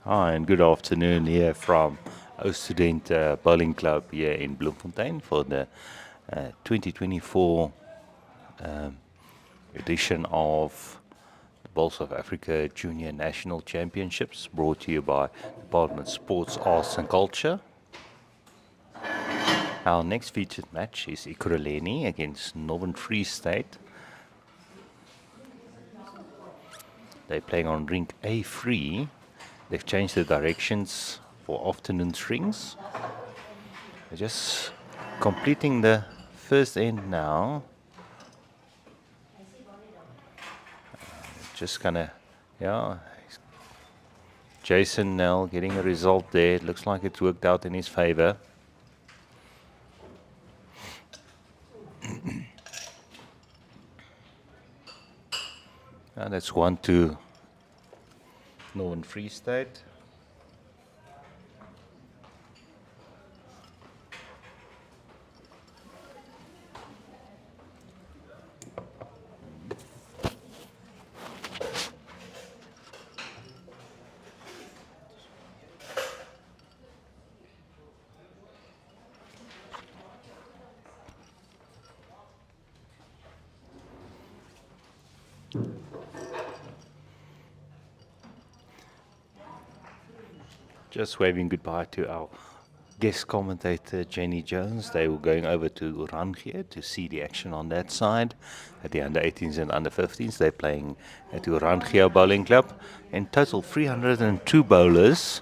Hi, and good afternoon here from Studente Bowling Club here in Bloemfontein for the 2024 edition of the Bowl South Africa Junior National Championships, brought to you by Department of Sports, Arts and Culture. Our next featured match is Ekurhuleni against Northern Free State. They're playing on rink A3. They've changed the directions for afternoon strings. They're just completing the first end now. Just gonna, Jason Nell getting a result there. It looks like it worked out in his favor. And that's 1-2 Northern Free State. Just waving goodbye to our guest commentator Jenny Jones. They were going over to Oranje to see the action on that side. At the under 18s and under 15s, they're playing at Oranje Bowling Club. In total, 302 bowlers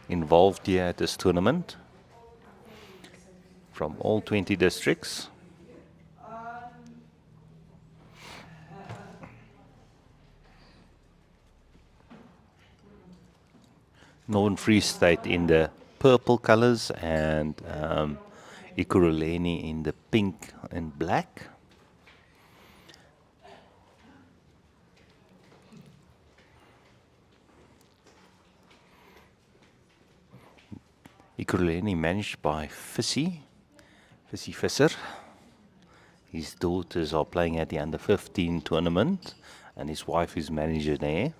involved here at this tournament from all 20 districts. Northern Free State in the purple colors and Ekurhuleni in the pink and black. Ekurhuleni managed by Fissy Visser. His daughters are playing at the under 15 tournament and his wife is manager there.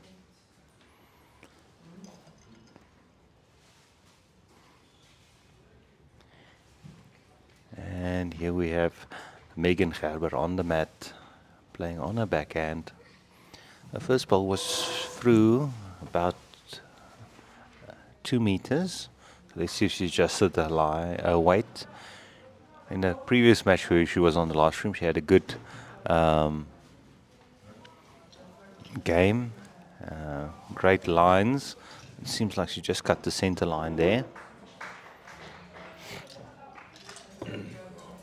And here we have Megan Gerber on the mat, playing on her backhand. The first ball was through about 2 meters. So let's see if she adjusted the weight. In the previous match where she was on the live stream, she had a good game, great lines. It seems like she just cut the center line there.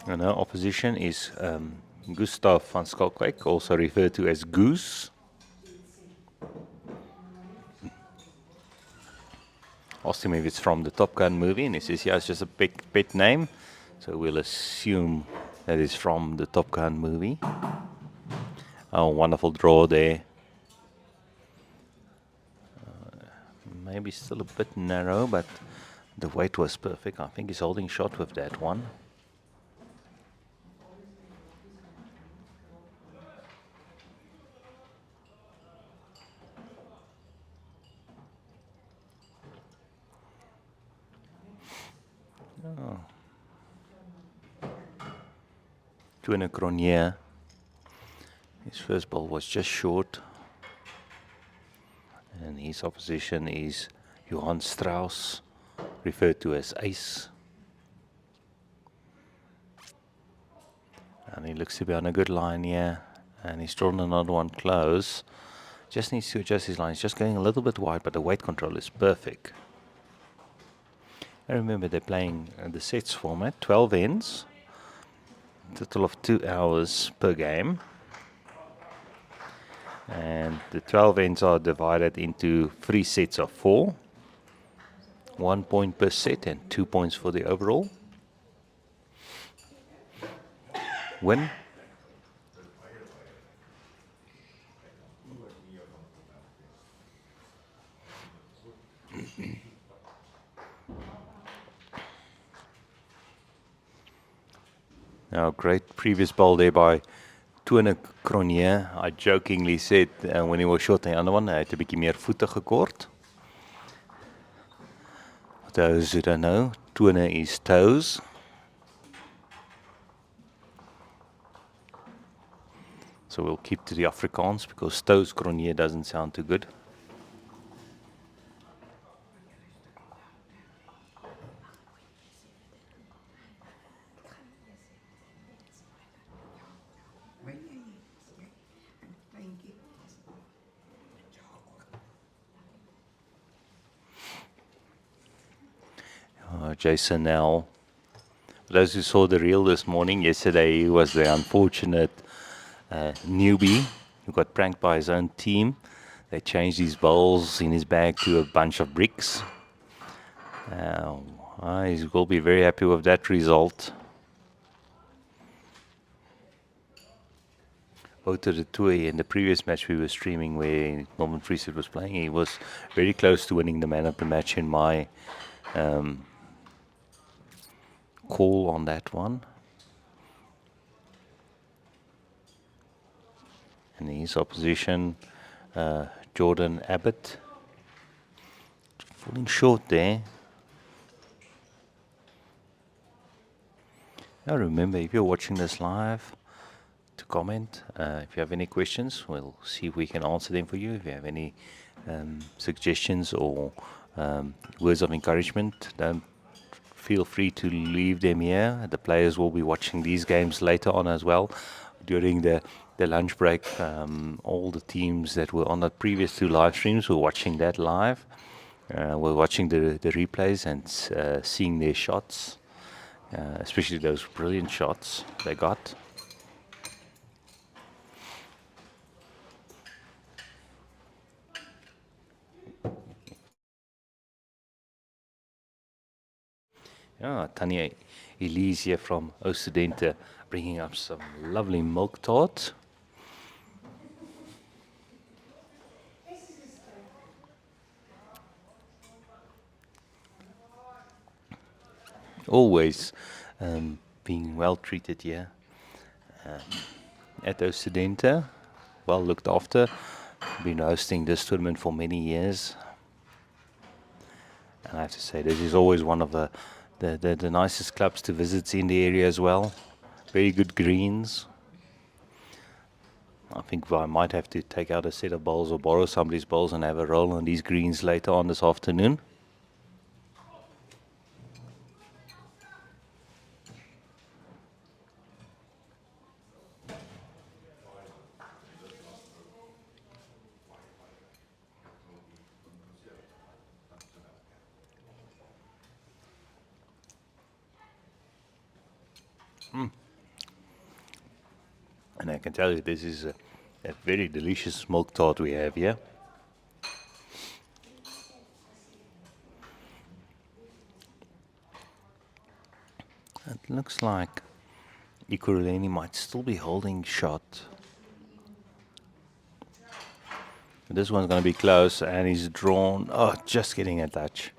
And her opposition is Gustav van Skalkwijk, also referred to as Goose. Asked him if it's from the Top Gun movie, and he says, yeah, it's just a pet name. So we'll assume that it's from the Top Gun movie. Oh, wonderful draw there. Maybe still a bit narrow, but the weight was perfect. I think he's holding shot with that one. Oh. Twinner Cronier. His first ball was just short. And his opposition is Johan Strauss, referred to as Ace. And he looks to be on a good line here. And he's drawn another one close. Just needs to adjust his line. He's just going a little bit wide, but the weight control is perfect. And remember, they're playing the sets format, 12 ends, total of 2 hours per game. And the 12 ends are divided into 3 sets of 4. 1 point per set and 2 points for the overall win. Now, great previous ball there by Twinner Cronier. I jokingly said when he was short the other one, hy het 'n bietjie meer voete gekort. those who don't know, Tuna is toes. So we'll keep to the Afrikaans because toes Cronje doesn't sound too good. Jason now. For those who saw the reel this morning, yesterday he was the unfortunate newbie who got pranked by his own team. They changed his bowls in his bag to a bunch of bricks. He will be very happy with that result. Wouter de Toey, in the previous match we were streaming where Norman Friese was playing, he was very close to winning the man of the match in my call on that one. And his opposition, Jordan Abbott, falling short there. Now remember, if you're watching this live, to comment. If you have any questions, we'll see if we can answer them for you. If you have any suggestions or words of encouragement, don't feel free to leave them here. The players will be watching these games later on as well. During the lunch break, all the teams that were on the previous two live streams were watching that live. We're watching the replays and seeing their shots, especially those brilliant shots they got. Yeah, Tanya Elise here from Studente bringing up some lovely milk tart. Always being well treated here at Studente, well looked after. Been hosting this tournament for many years. And I have to say, this is always one of the nicest clubs to visit in the area as well. Very good greens. I think I might have to take out a set of bowls or borrow somebody's bowls and have a roll on these greens later on this afternoon. And I can tell you this is a very delicious milk tart we have here. It looks like Ekurhuleni might still be holding shot. This one's going to be close and he's drawn. Oh, just getting a touch.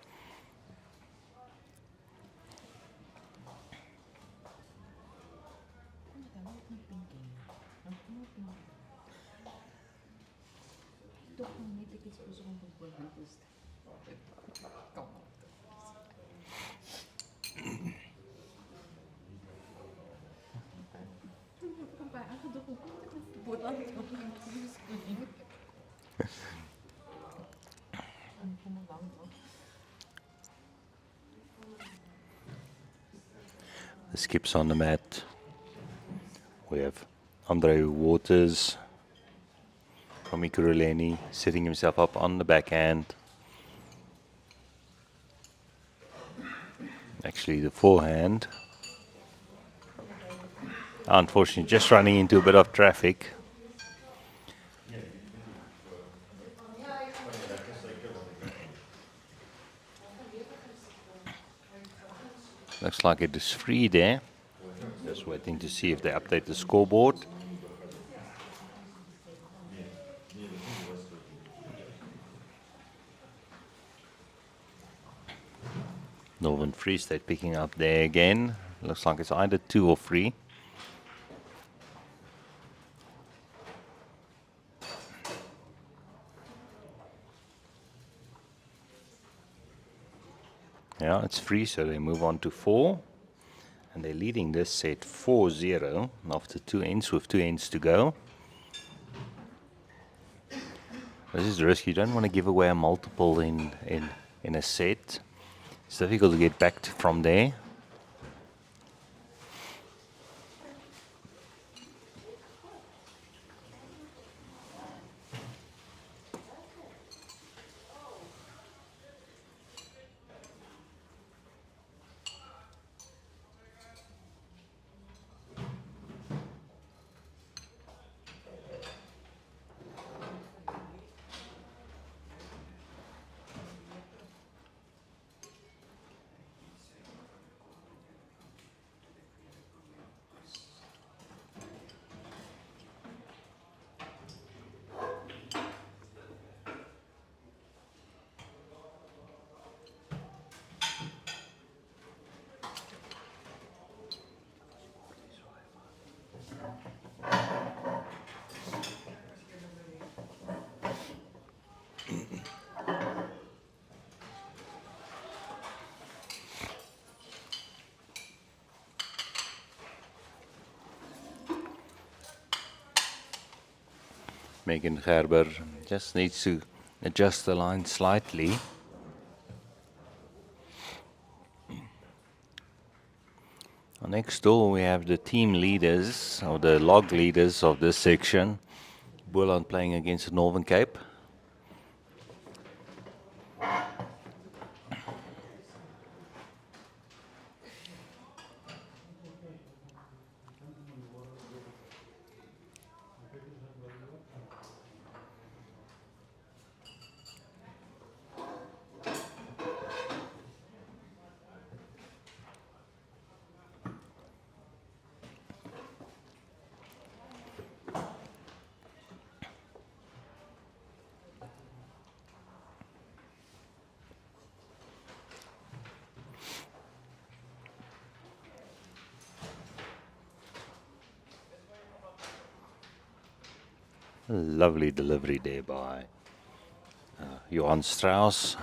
The skips on the mat. We have Andre Waters from Ekurhuleni setting himself up on the backhand. Actually, the forehand. Unfortunately, just running into a bit of traffic. Looks like it is free there. Just waiting to see if they update the scoreboard. Northern Free State picking up there again. Looks like it's either 2 or 3. Yeah, it's free, so they move on to 4. And they're leading this set 4-0 after 2 ends with 2 ends to go. This is risky. You don't want to give away a multiple in a set. It's difficult to get back from there. Megan Gerber just needs to adjust the line slightly. Next door we have the team leaders, or the log leaders of this section. Boland playing against Northern Cape. Lovely delivery there by Johan Strauss.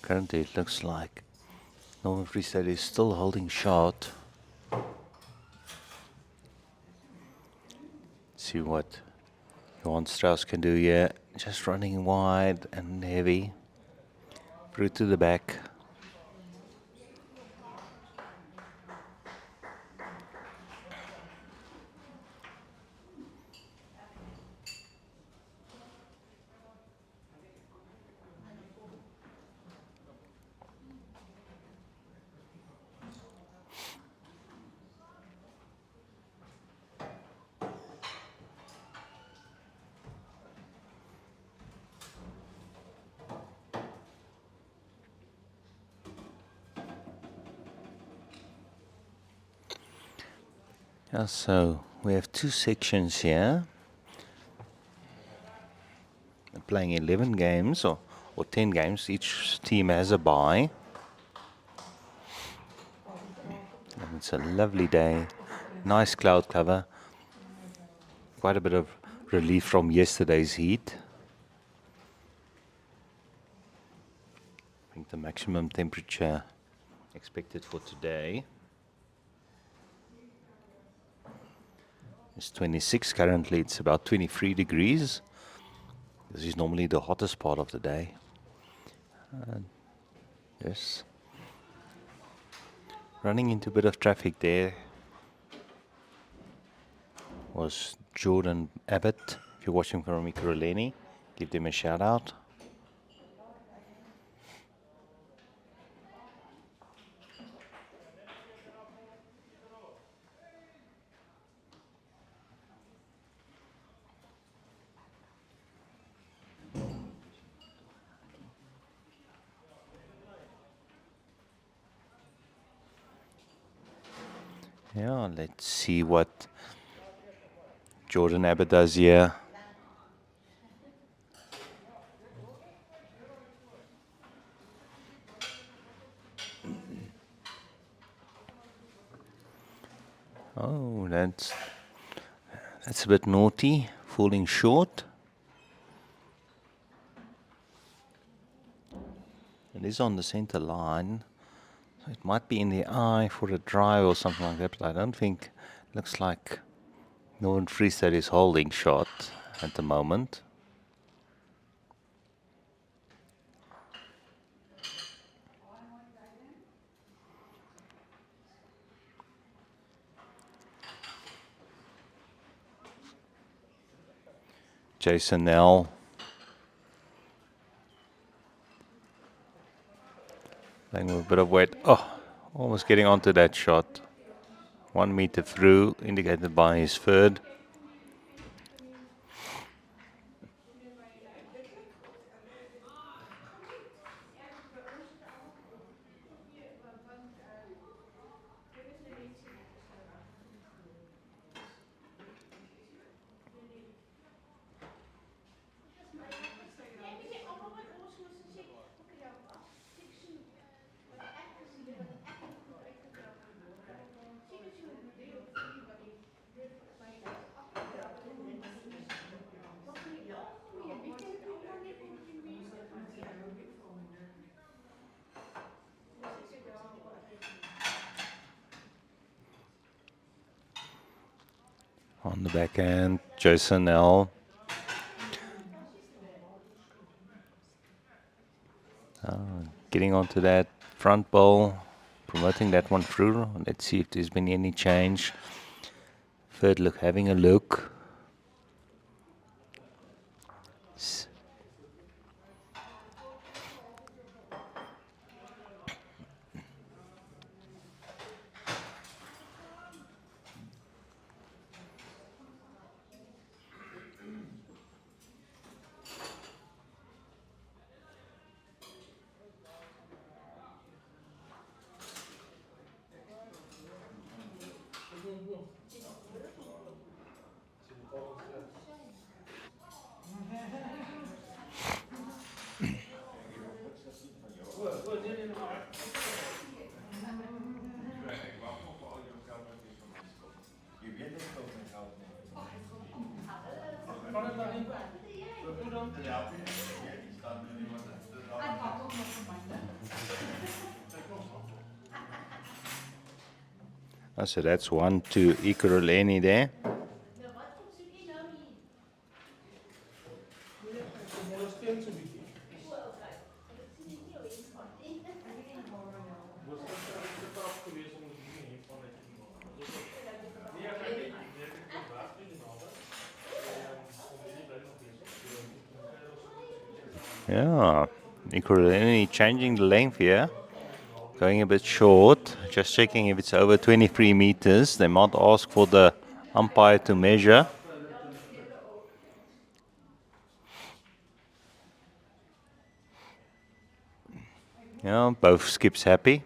Currently it looks like Northern Free State is still holding short. See what Johan Strauss can do here. Just running wide and heavy. Through to the back. Yeah, so we have 2 sections here. They're playing 11 games or 10 games. Each team has a bye. And it's a lovely day. Nice cloud cover. Quite a bit of relief from yesterday's heat. I think the maximum temperature expected for today is 26. Currently it's about 23 degrees. This is normally the hottest part of the day. Yes. Running into a bit of traffic there was Jordan Abbott. If you're watching from Ekurhuleni, give them a shout out. Yeah, let's see what Jordan Abbott does here. Oh, that's a bit naughty, falling short. It is on the center line. So it might be in the eye for a drive or something like that, but I don't think it looks like Northern Free State is holding shot at the moment. Jason Nell playing with a bit of weight. Oh, almost getting onto that shot. 1 meter through, indicated by his third. On the backhand, Jason Nell. Getting onto that front ball, promoting that one through. Let's see if there's been any change. Third look, having a look. So that's 1 to Ekurhuleni there. Yeah, Ekurhuleni changing the length here. Going a bit short. Just checking if it's over 23 meters. They might ask for the umpire to measure. Yeah, both skips happy.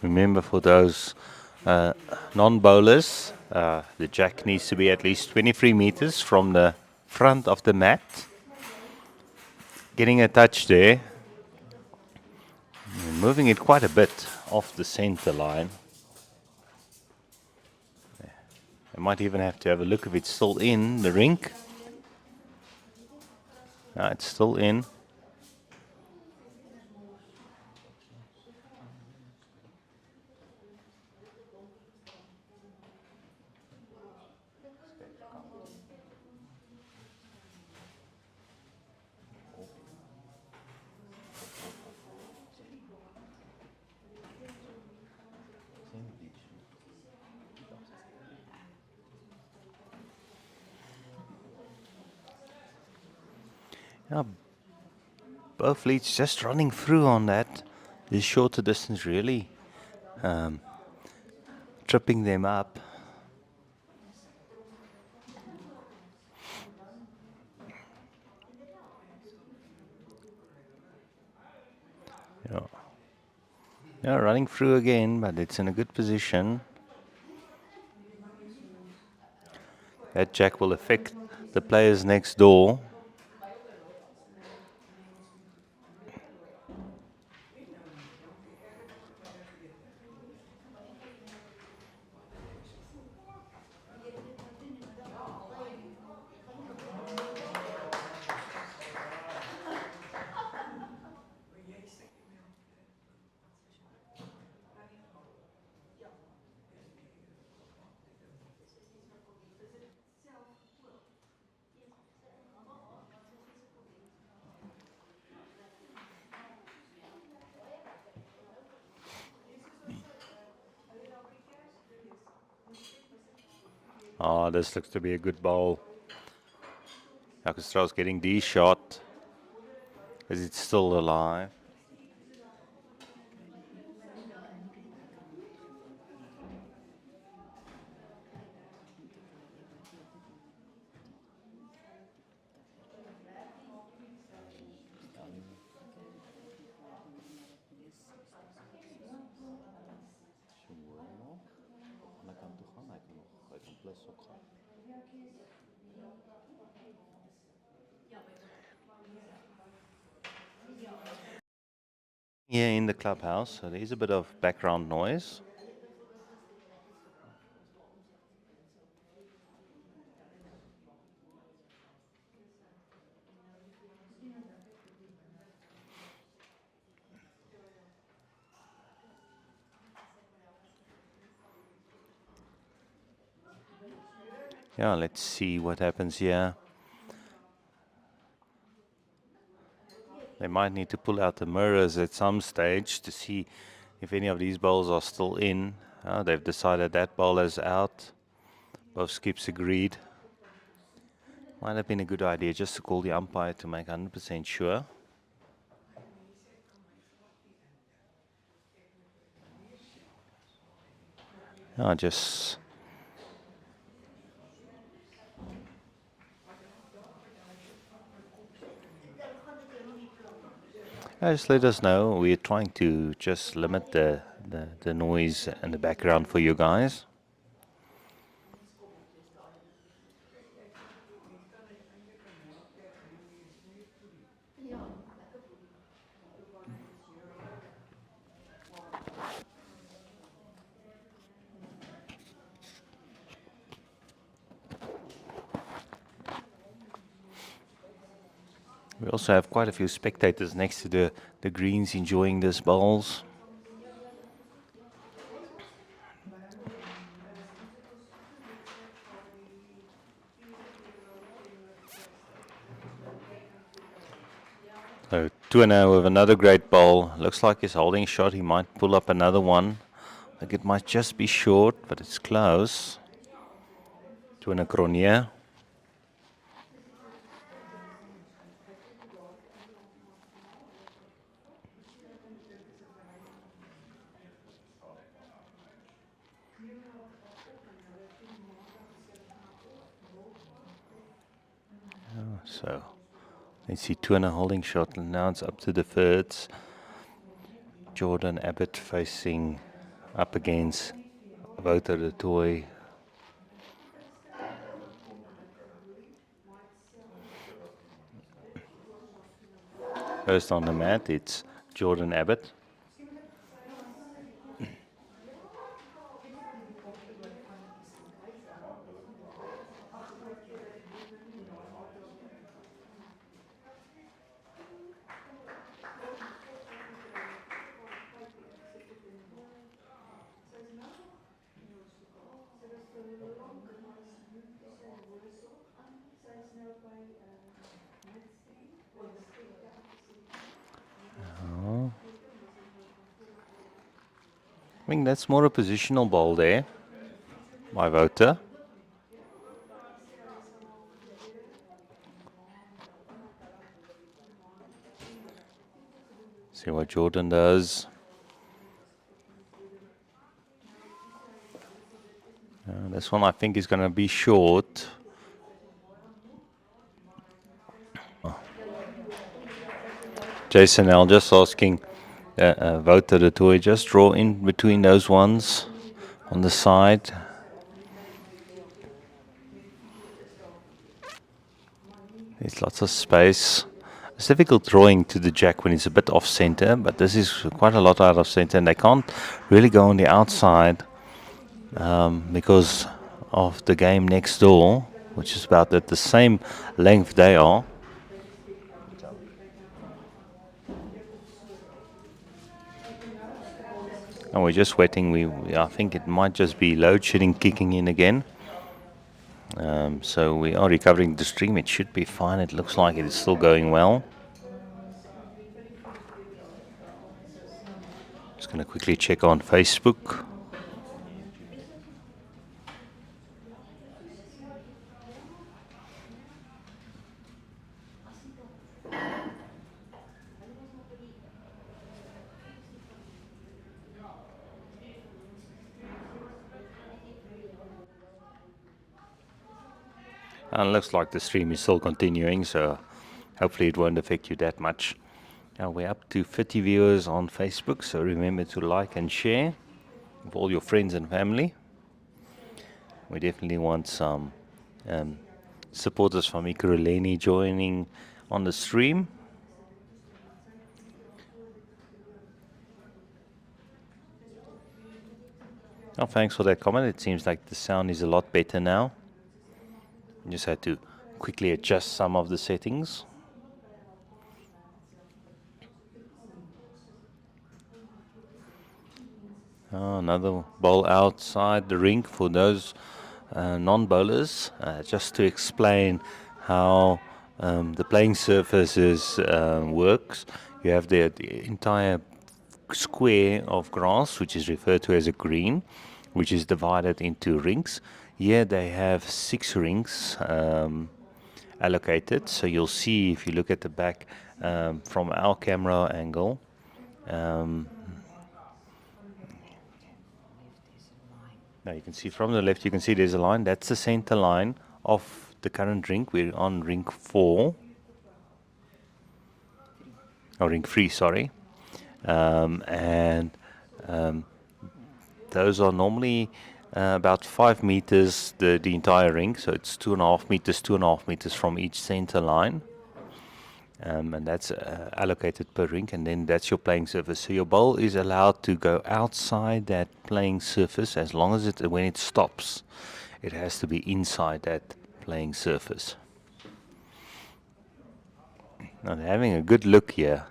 Remember, for those non-bowlers, the jack needs to be at least 23 meters from the front of the mat. Getting a touch there. And moving it quite a bit off the center line. I might even have to have a look if it's still in the rink. No, it's still in. Yeah, both leads just running through on that. This shorter distance really tripping them up. Yeah, running through again, but it's in a good position. That jack will affect the players next door. Oh, this looks to be a good bowl. Jacostra's getting D shot. Is it still alive? Here in the clubhouse, so there's a bit of background noise. Yeah, let's see what happens here. They might need to pull out the mirrors at some stage to see if any of these bowls are still in. They've decided that bowl is out. Both skips agreed. Might have been a good idea just to call the umpire to make 100% sure. Just let us know. We're trying to just limit the noise and the background for you guys. We also have quite a few spectators next to the greens enjoying these bowls. So Tuana with another great bowl. Looks like he's holding shot. He might pull up another one. I think it might just be short, but it's close. Tuana Cronje. So let's see Tuana holding shot, and now it's up to the thirds. Jordan Abbott facing up against Wouter de Toy. First on the mat, it's Jordan Abbott. I think that's more a positional ball there by Wouter. See what Jordan does. This one I think is going to be short. Jason L just asking vote the toy. Just draw in between those ones on the side. There's lots of space. It's difficult drawing to the jack when it's a bit off center, but this is quite a lot out of center, and they can't really go on the outside because of the game next door, which is about at the same length they are. And we're just waiting. I think it might just be load shedding kicking in again. So we are recovering the stream. It should be fine. It looks like it is still going well. Just going to quickly check on Facebook. And it looks like the stream is still continuing, so hopefully it won't affect you that much. Now we're up to 50 viewers on Facebook, so remember to like and share with all your friends and family. We definitely want some supporters from Ekurhuleni joining on the stream. Oh, thanks for that comment. It seems like the sound is a lot better now. Just had to quickly adjust some of the settings. Oh, another bowl outside the rink for those non-bowlers. Just to explain how the playing surfaces works. You have the entire square of grass, which is referred to as a green, which is divided into rinks. Here they have 6 rings allocated. So you'll see if you look at the back from our camera angle. Now you can see from the left, you can see there's a line. That's the center line of the current rink. We're on rink 4. Or rink 3, sorry. Those are normally about 5 meters, the entire rink, so it's 2.5 meters from each center line, and that's allocated per rink, and then that's your playing surface. So your ball is allowed to go outside that playing surface as long as when it stops, it has to be inside that playing surface. Now they're having a good look here.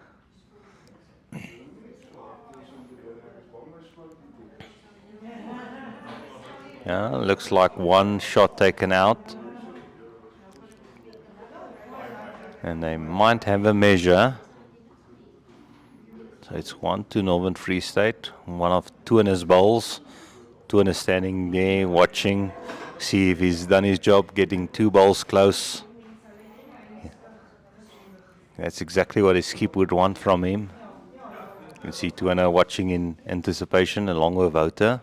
Yeah, looks like one shot taken out. And they might have a measure. So it's 1-2 Northern Free State. One of Tuaner's bowls. Tuaner standing there watching. See if he's done his job getting 2 bowls close. That's exactly what his keep would want from him. You can see Tuaner watching in anticipation along with Wouter.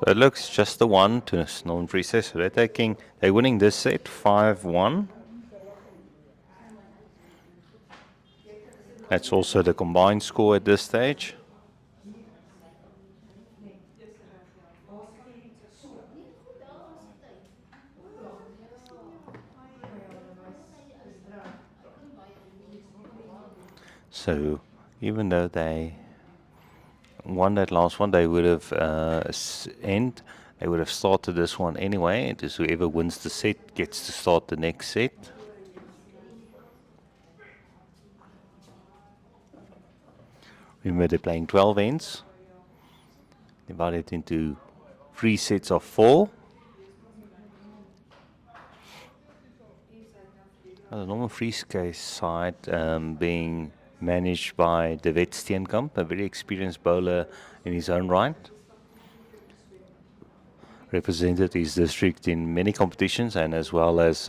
It looks just the one to Northern Free State. So they're winning this set 5-1. That's also the combined score at this stage. So even though they won that last one, they would have they would have started this one anyway. It is whoever wins the set gets to start the next set. Remember, they're playing 12 ends, divided into 3 sets of 4. The Norman Frieske side being managed by De Wet Steenkamp, a very experienced bowler in his own right. Represented his district in many competitions and as well as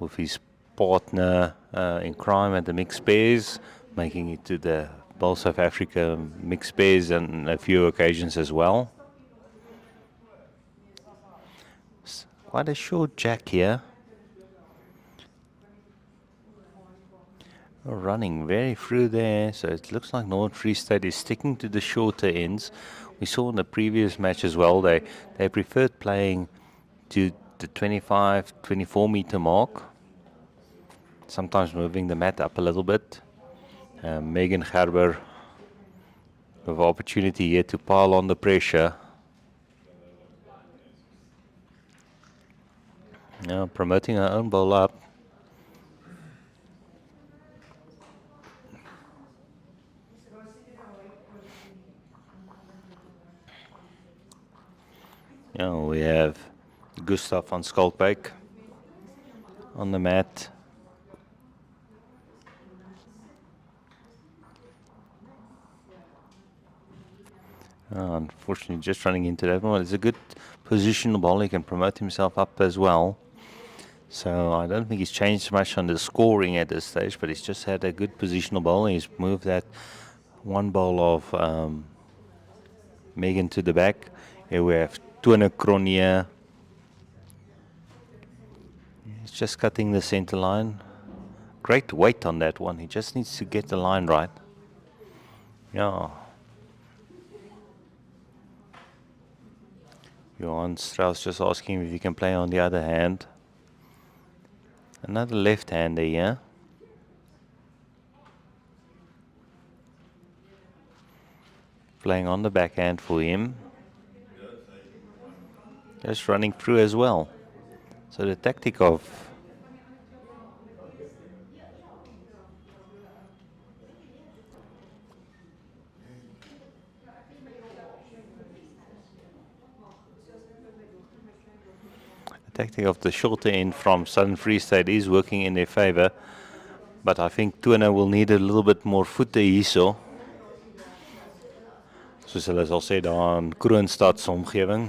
with his partner in crime at the mixed pairs, making it to the Bowl South Africa mixed pairs on a few occasions as well. Quite a short jack here. Running very through there, so it looks like Northern Free State is sticking to the shorter ends. We saw in the previous match as well, they preferred playing to the 25, 24 meter mark, sometimes moving the mat up a little bit. Megan Gerber with opportunity here to pile on the pressure. Now promoting her own ball up. Now we have Gustav van Skalkbeek on the mat. Unfortunately, just running into that one. It's a good positional ball. He can promote himself up as well. So I don't think he's changed much on the scoring at this stage, but he's just had a good positional ball. He's moved that one ball of Megan to the back. Here we have Tone Cronje. He's just cutting the center line. Great weight on that one. He just needs to get the line right. Yeah. Johan Strauss just asking if he can play on the other hand. Another left-hander here. Playing on the backhand for him. Just running through as well. So the tactic of the shorter end from Southern Free State is working in their favor. But I think Tone will need a little bit more voete hierso. Soos hulle sal sê daar in Kroonstad se omgewing.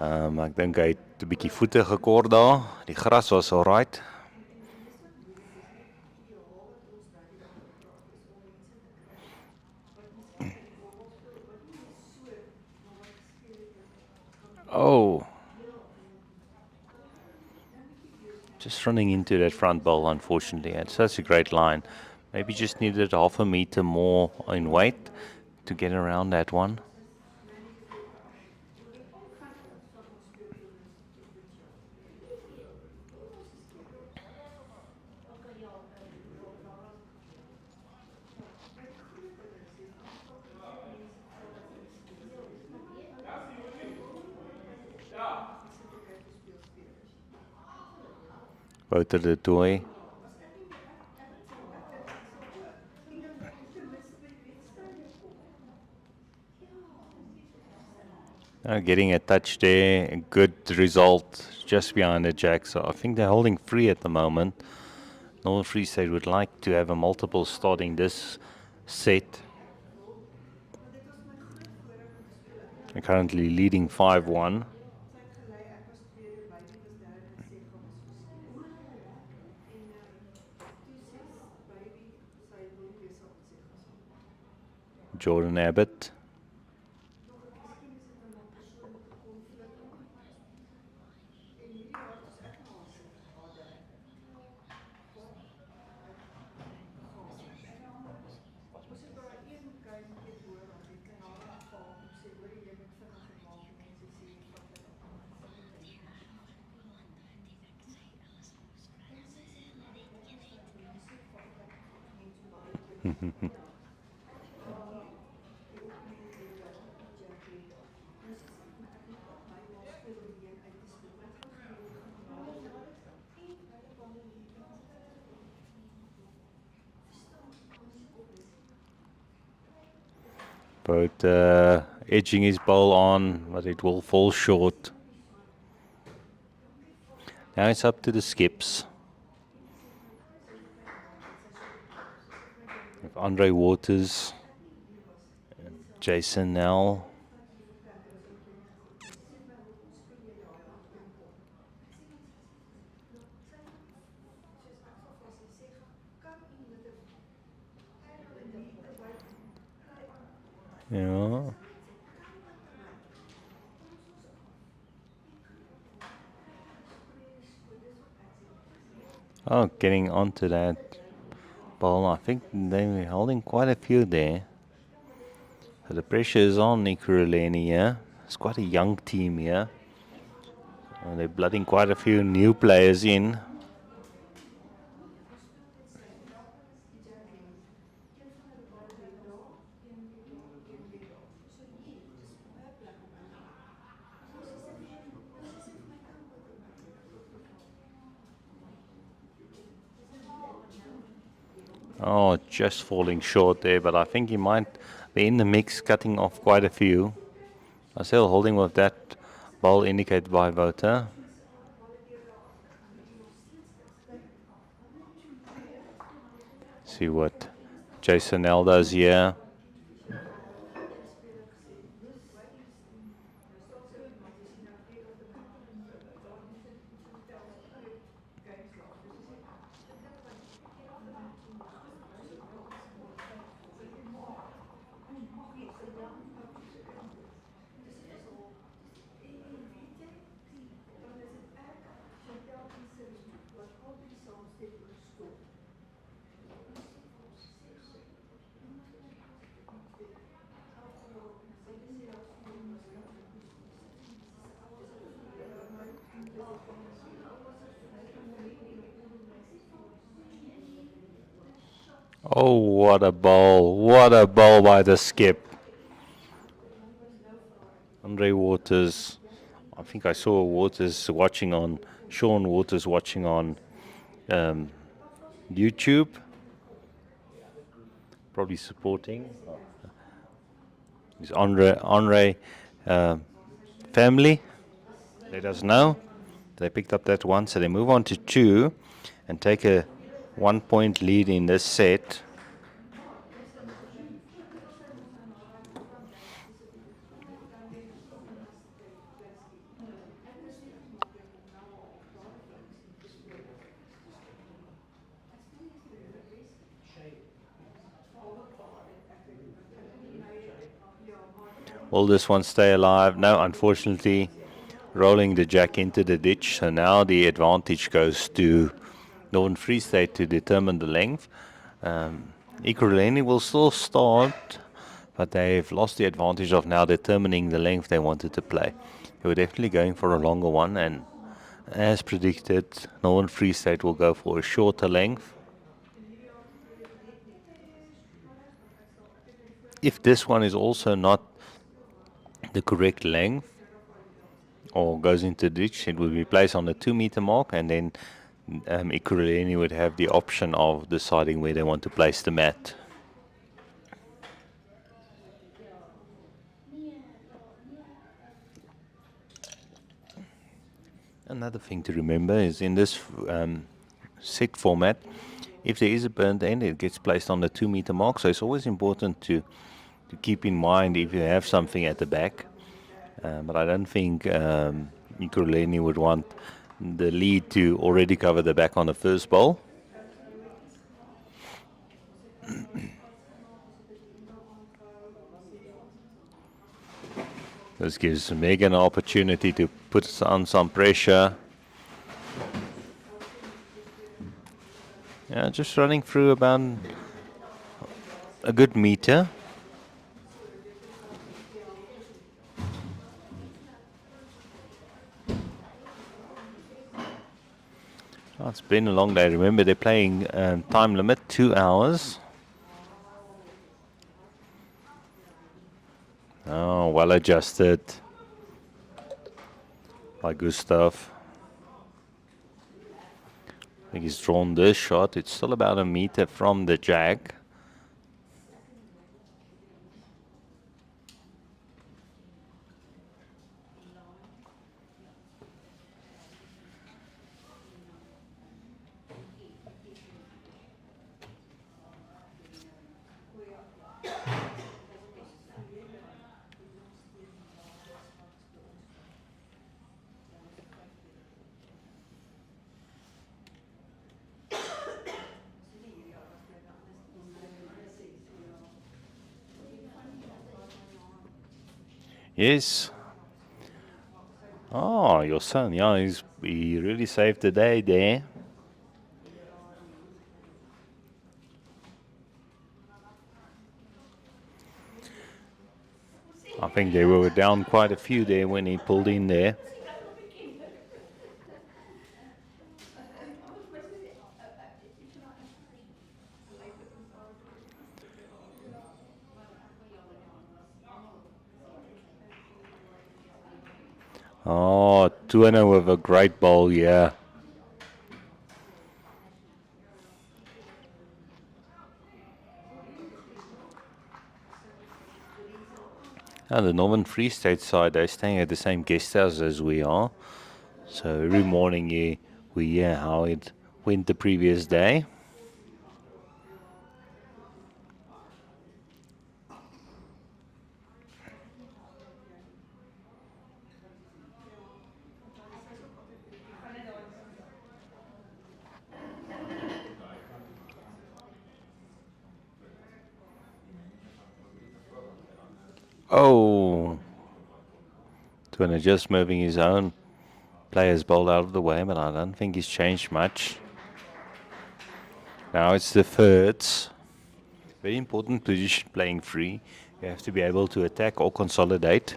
Ek dink hy het 'n bietjie voete gekort daar. Die gras was alright. Oh. Just running into that front bowl, unfortunately. It's such a great line. Maybe just needed half a meter more in weight to get around that one. Wouter de Tooi. Getting a touch there, a good result just behind the jack. So I think they're holding free at the moment. Northern Free State would like to have a multiple starting this set. They're currently leading 5-1. Jordan Abbott. But edging his ball on, but it will fall short. Now it's up to the skips. With Andre Waters, and Jason Nell. Yeah. Oh, getting onto that ball. I think they're holding quite a few there. So the pressure is on Ekurhuleni here. It's quite a young team here. And they're blooding quite a few new players in. Oh, just falling short there, but I think he might be in the mix, cutting off quite a few. I'm still holding with that ball indicated by voter. See what Jason L does here. Oh, what a ball. What a ball by the skip. Andre Waters. I think I saw Waters watching on, Sean Waters watching on YouTube. Probably supporting his Andre family. Let us know. They picked up that one, so they move on to 2 and take a 1-point lead in this set. Will this one stay alive? No, unfortunately, rolling the jack into the ditch. So now the advantage goes to Northern Free State to determine the length. Ekurhuleni will still start, but they've lost the advantage of now determining the length they wanted to play. They were definitely going for a longer one, and as predicted, Northern Free State will go for a shorter length. If this one is also not the correct length or goes into the ditch, it will be placed on the 2-meter mark, and then Ekurhuleni would have the option of deciding where they want to place the mat. Another thing to remember is in this set format, if there is a burnt end, it gets placed on the 2-meter mark. So it's always important to keep in mind if you have something at the back. But I don't think Ekurhuleni would want the lead to already cover the back on the first ball. This gives Megan an opportunity to put on some pressure. Yeah, just running through about a good meter. Oh, it's been a long day. Remember, they're playing time limit, 2 hours. Oh, well adjusted by Gustav. I think he's drawn this shot. It's still about a meter from the jack. Yes. Oh, your son, yeah, he really saved the day there. I think they were down quite a few there when he pulled in there. Oh, Tuana with a great ball, yeah. And the Northern Free State side, they're staying at the same guest house as we are. So every morning we hear how it went the previous day. Oh, Tuana just moving his own player's ball out of the way, but I don't think he's changed much. Now it's the thirds. Very important position playing free. You have to be able to attack or consolidate.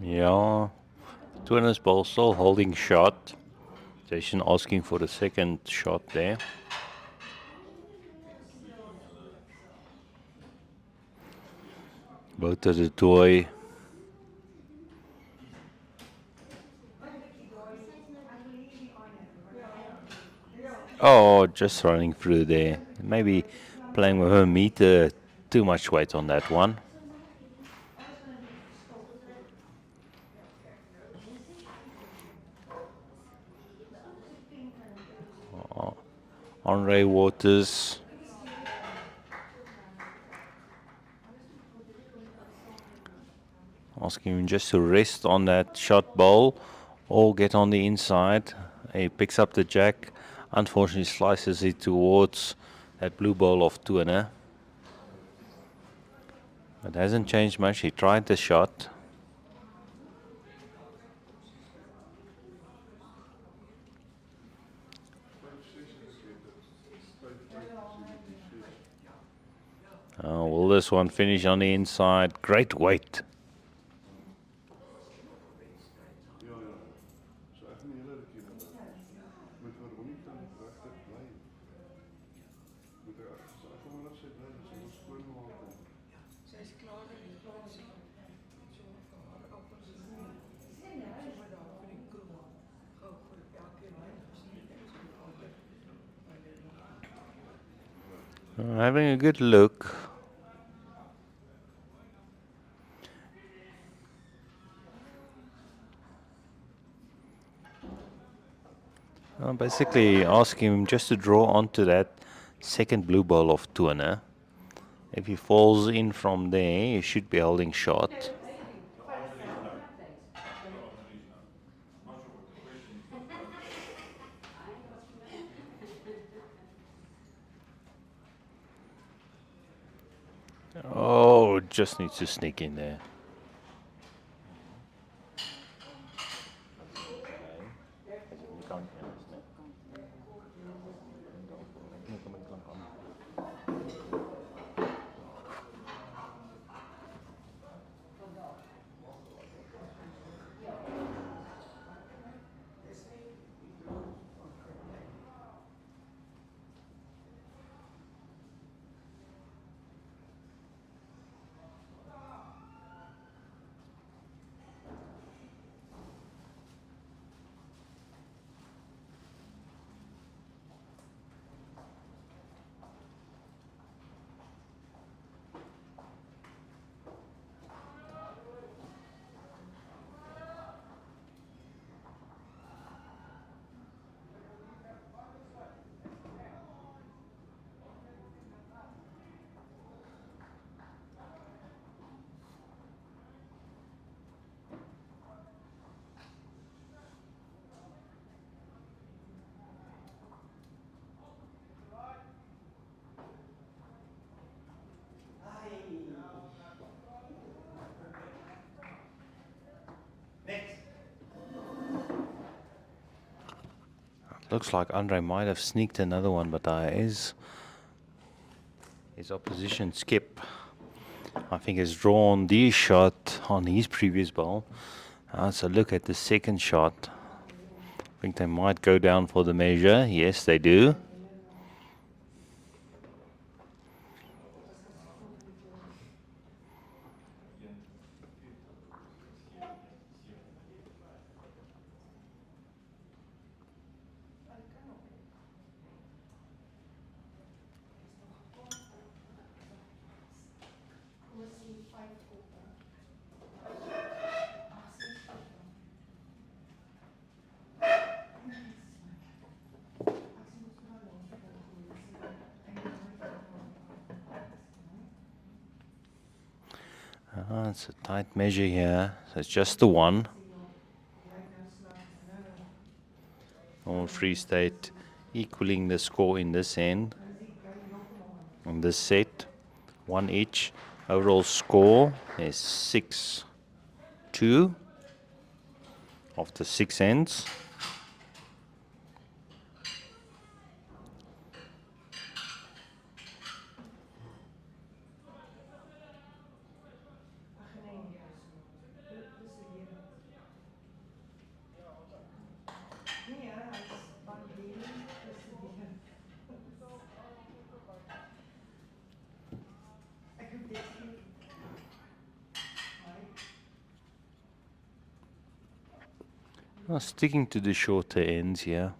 Yeah, Tuana's ball still holding shot. Jason asking for the second shot there. Both of the toy. Oh, just running through there. Maybe playing with her meter. Too much weight on that one. Andre Waters. Asking him just to rest on that shot ball or get on the inside. He picks up the jack. Unfortunately, slices it towards that blue ball of Tuana. It hasn't changed much. He tried the shot. Will this one finish on the inside? Great weight. Having a good look. Basically asking him just to draw onto that second blue ball of Tuana. If he falls in from there, he should be holding shot. Oh, just needs to sneak in there. Looks like Andre might have sneaked another one, but his opposition Skip, I think, has drawn the shot on his previous ball. So look at the second shot. I think they might go down for the measure. Yes, they do. It's a tight measure here. So it's just the one. All Free State equaling the score in this end. On this set, one each. Overall score is 6-2 after 6 ends. Sticking to the shorter ends here.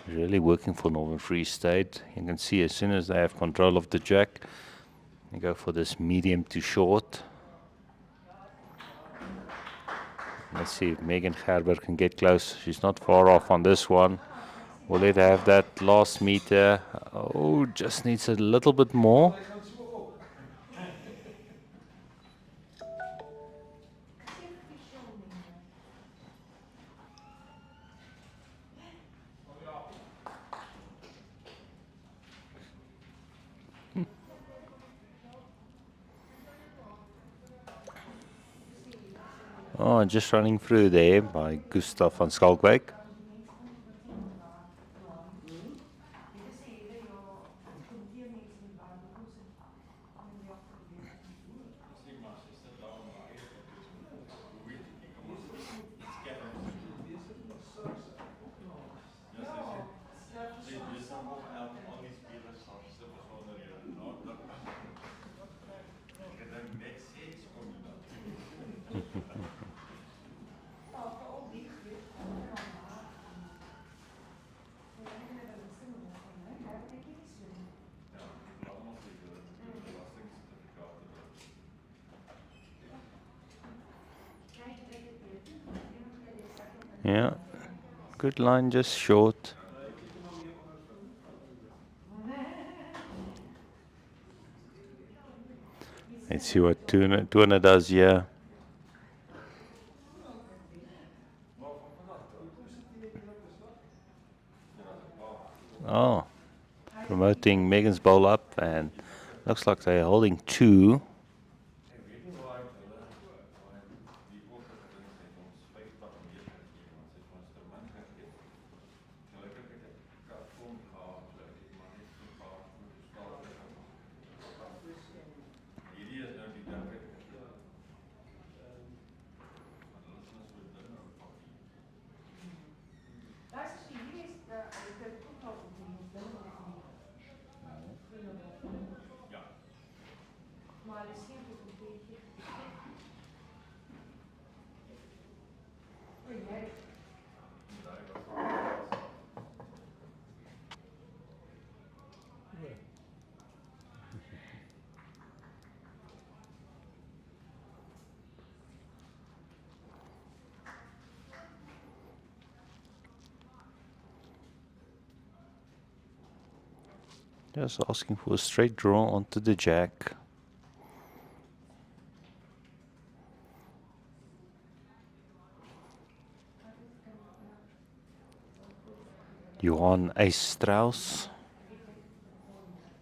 Really working for Northern Free State. You can see as soon as they have control of the jack, they go for this medium to short. Let's see if Megan Gerber can get close. She's not far off on this one. Will it have that last meter? Oh, just needs a little bit more. Oh, just running through there by Gustav van Schalkwyk. Yeah, good line, just short. Let's see what Tuna does here. Oh, promoting Megan's bowl up, and looks like they're holding 2. Just asking for a straight draw onto the jack. Johan Ace Strauss.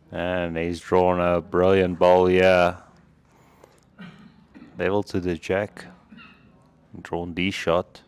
And he's drawn a brilliant ball here. Level to the jack. Drawn D shot.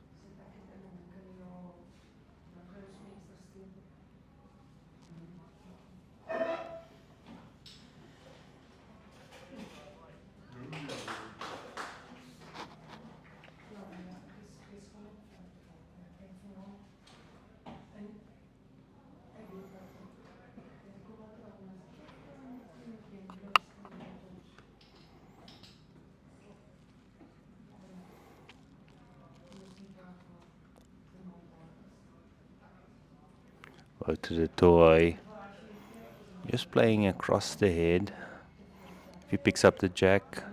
Out to the toy. Just playing across the head. If he picks up the jack.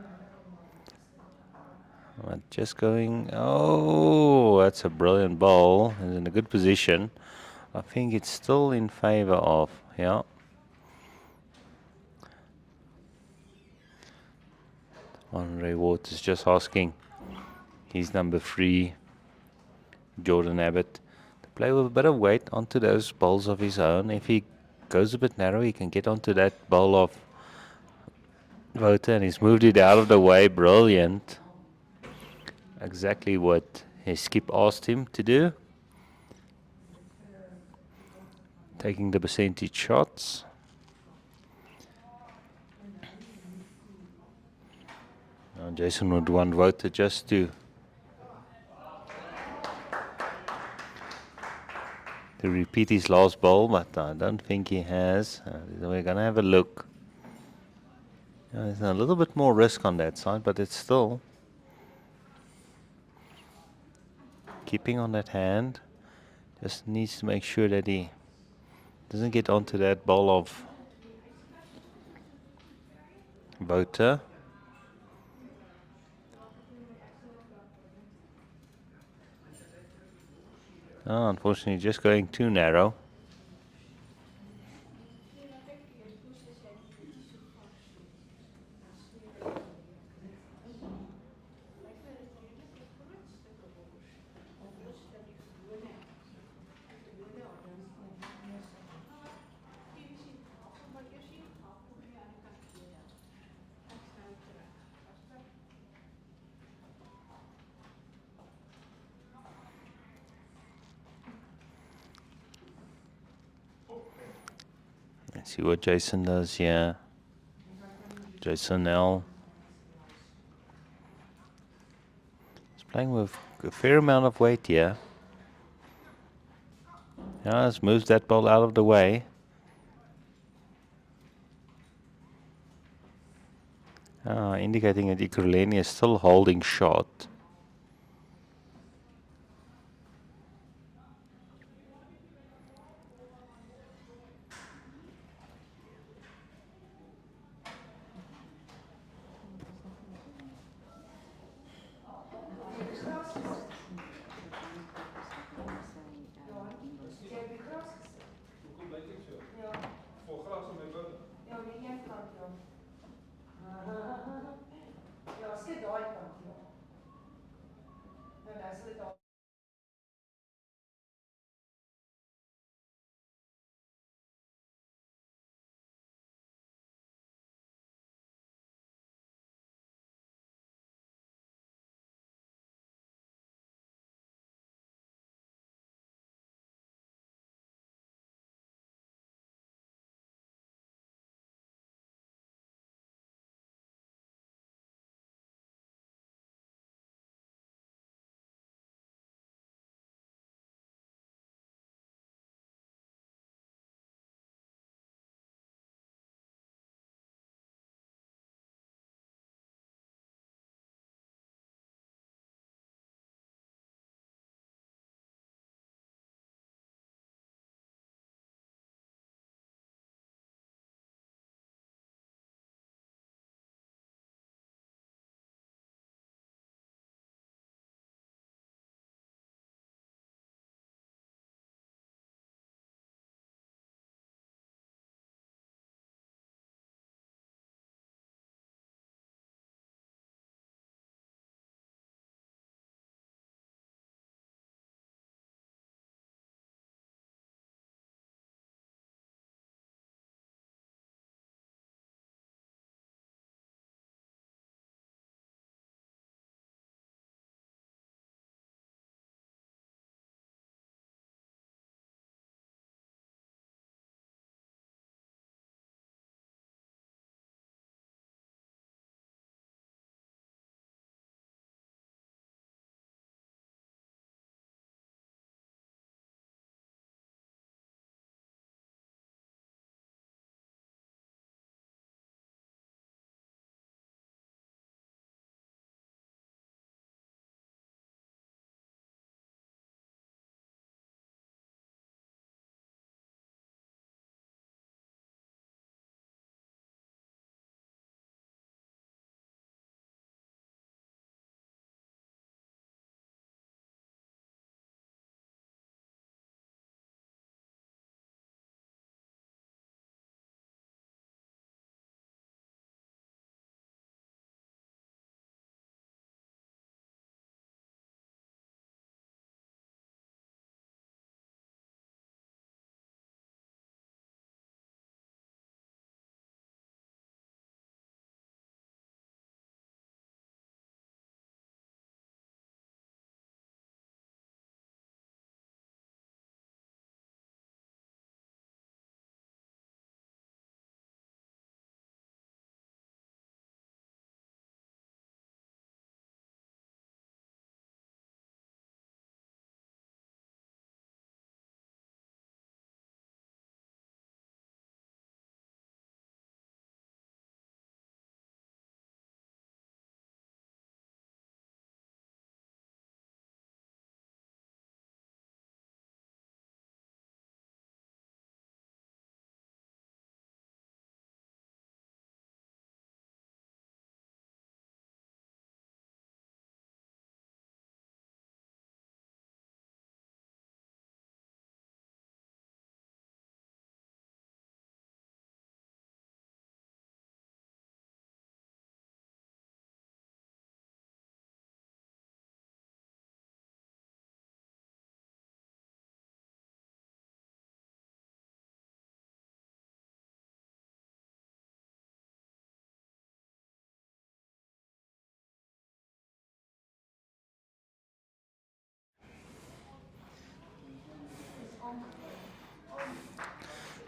Just going. Oh, that's a brilliant ball. He's in a good position. I think it's still in favor of. Yeah. Andre Waters just asking. He's number 3. Jordan Abbott. To play with a bit of weight onto those balls of his own. If he goes a bit narrow, he can get onto that ball of Wouter, and he's moved it out of the way. Brilliant. Exactly what his skip asked him to do. Taking the percentage shots. Now Jason would want Wouter just to repeat his last ball, but I don't think he has. We're going to have a look. There's a little bit more risk on that side, but it's still keeping on that hand. Just needs to make sure that he doesn't get onto that ball of Wouter. Oh, unfortunately, just going too narrow. Let's see what Jason does here. Jason L. He's playing with a fair amount of weight here. Now let's move that ball out of the way. Indicating that Ekurhuleni is still holding shot.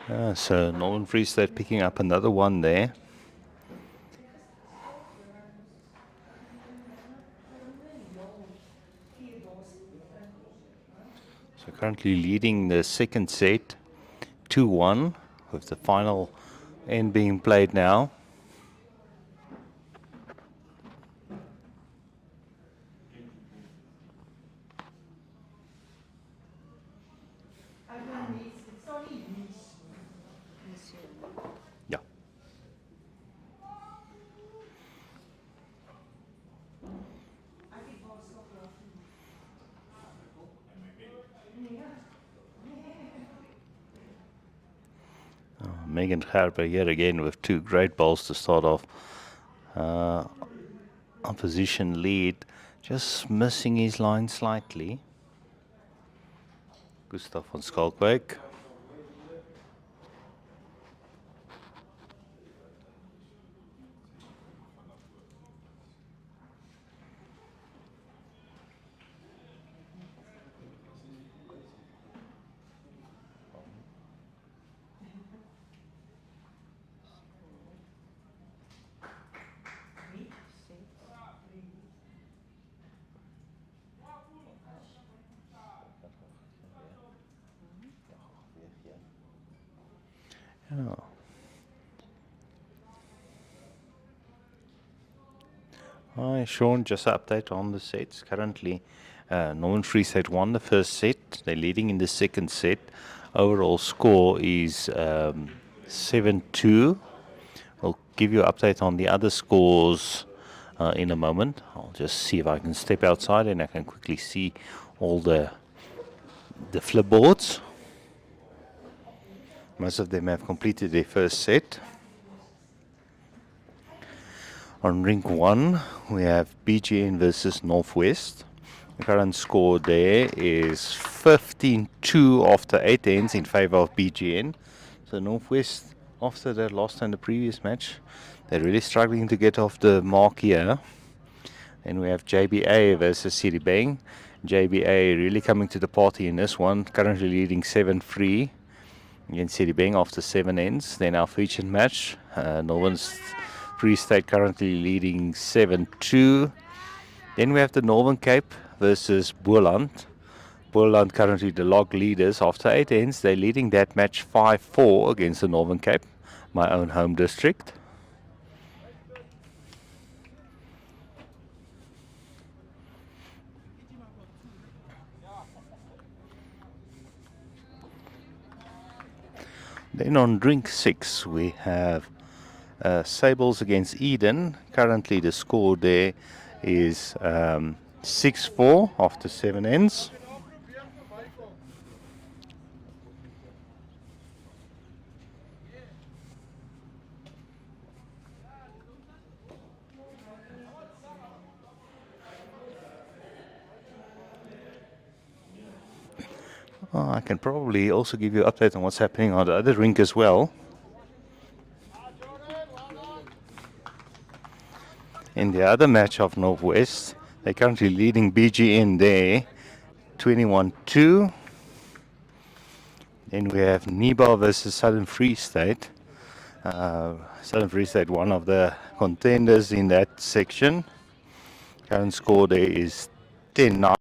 So Northern Free State picking up another one there. So currently leading the second set 2-1 with the final end being played now. Yeah. Megan Harper yet again with two great balls to start off. Opposition lead, just missing his line slightly. Gustav van Schalkwijk. Oh. Hi Sean, just an update on the sets. Currently, Northern Free State won the first set. They're leading in the second set. Overall score is 7-2. I'll give you an update on the other scores in a moment. I'll just see if I can step outside and I can quickly see all the flipboards. Most of them have completed their first set. On rink 1, we have BGN versus Northwest. The current score there is 15-2 after 8 ends in favor of BGN. So Northwest, after their loss in the previous match, they're really struggling to get off the mark here. Then we have JBA versus Citibank. JBA really coming to the party in this one, currently leading 7-3 against Citibank after 7 ends. Then our featured match, Northern Free State currently leading 7-2. Then we have the Northern Cape versus Boland. Boland currently the log leaders after 8 ends. They're leading that match 5-4 against the Northern Cape, my own home district. Then on drink 6 we have Sables against Eden. Currently the score there is 6-4 after 7 ends. I can probably also give you an update on what's happening on the other rink as well. In the other match of Northwest, they're currently leading BGN there, 21-2. Then we have Niba versus Southern Free State. Southern Free State, one of the contenders in that section. Current score there is 10-9.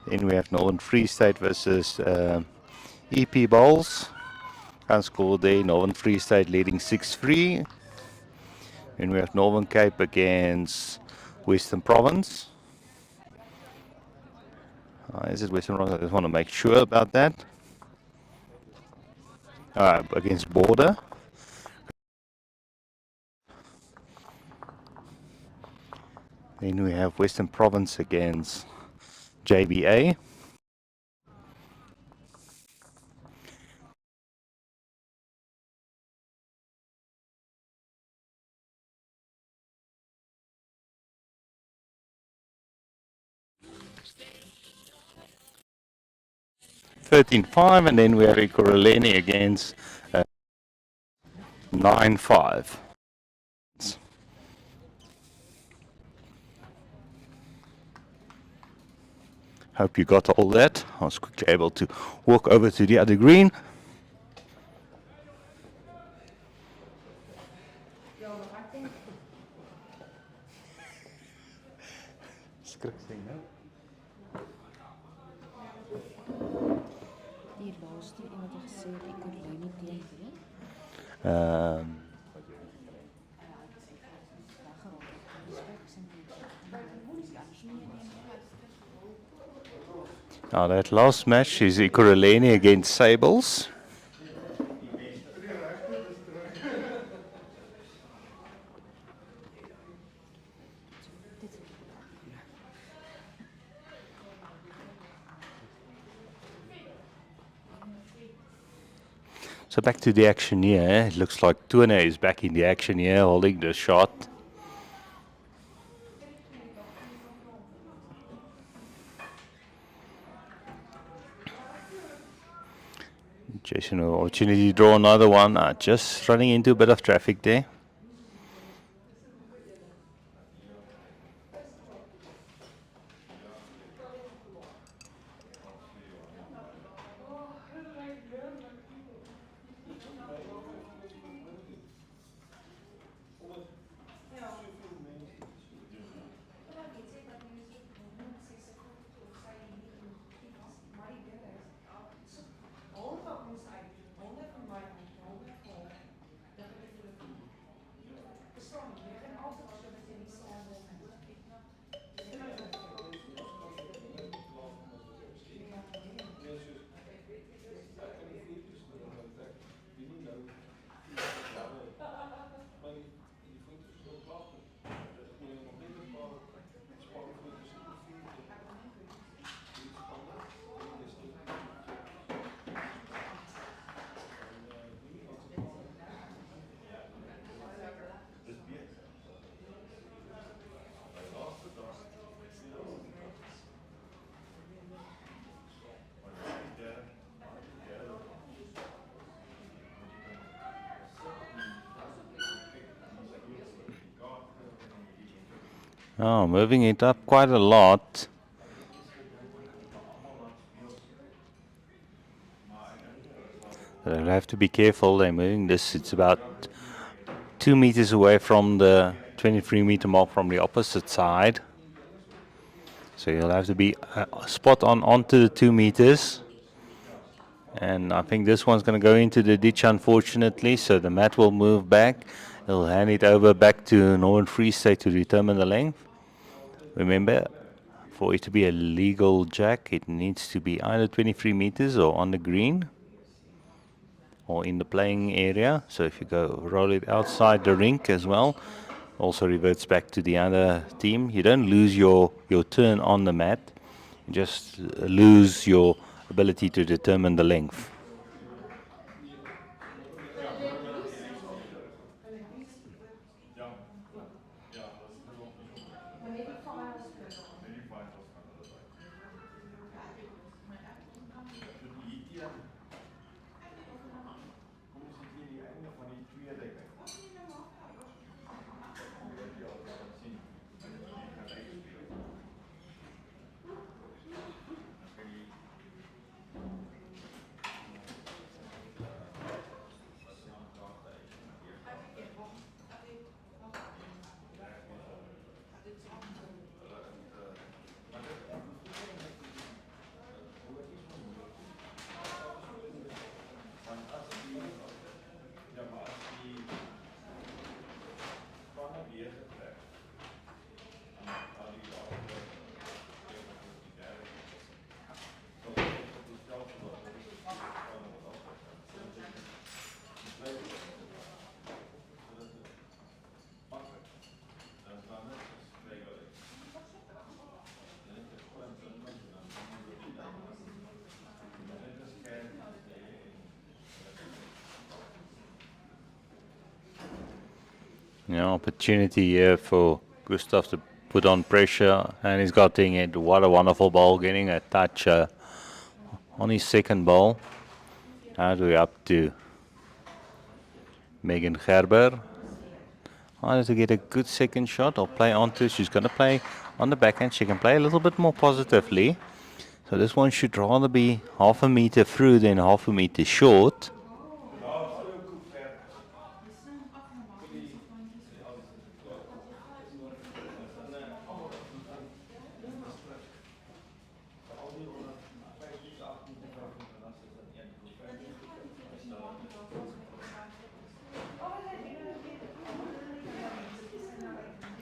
Then we have Northern Free State versus EP Bowls. Current score there, Northern Free State leading 6-3. Then we have Northern Cape against Western Province. Is it Western Province? I just want to make sure about that. Against Border. Then we have Western Province against JBA. $13-5, and then we have Ekurhuleni against 9-5. Hope you got all that. I was quickly able to walk over to the other green. Die laaste iemand het gesê die Ekurhuleni teen wie? Now that last match is Ekurhuleni against Sables. So back to the action here. It looks like Tuna is back in the action here, holding the shot. Jason will opportunity to draw another one. Just running into a bit of traffic there. Oh, moving it up quite a lot. They'll have to be careful. They're moving this. It's about 2 meters away from the 23-meter mark from the opposite side. So you'll have to be spot on onto the 2 meters. And I think this one's going to go into the ditch, unfortunately. So the mat will move back. He'll hand it over back to Northern Free State to determine the length. Remember, for it to be a legal jack, it needs to be either 23 meters or on the green or in the playing area. So if you go roll it outside the rink as well, also reverts back to the other team. You don't lose your turn on the mat, you just lose your ability to determine the length. Opportunity here for Gustav to put on pressure, and he's getting it. What a wonderful ball, getting a touch on his second ball. Now we're up to Megan Gerber. Wanted to get a good second shot or play onto. She's going to play on the backhand. She can play a little bit more positively. So this one should rather be half a meter through than half a meter short.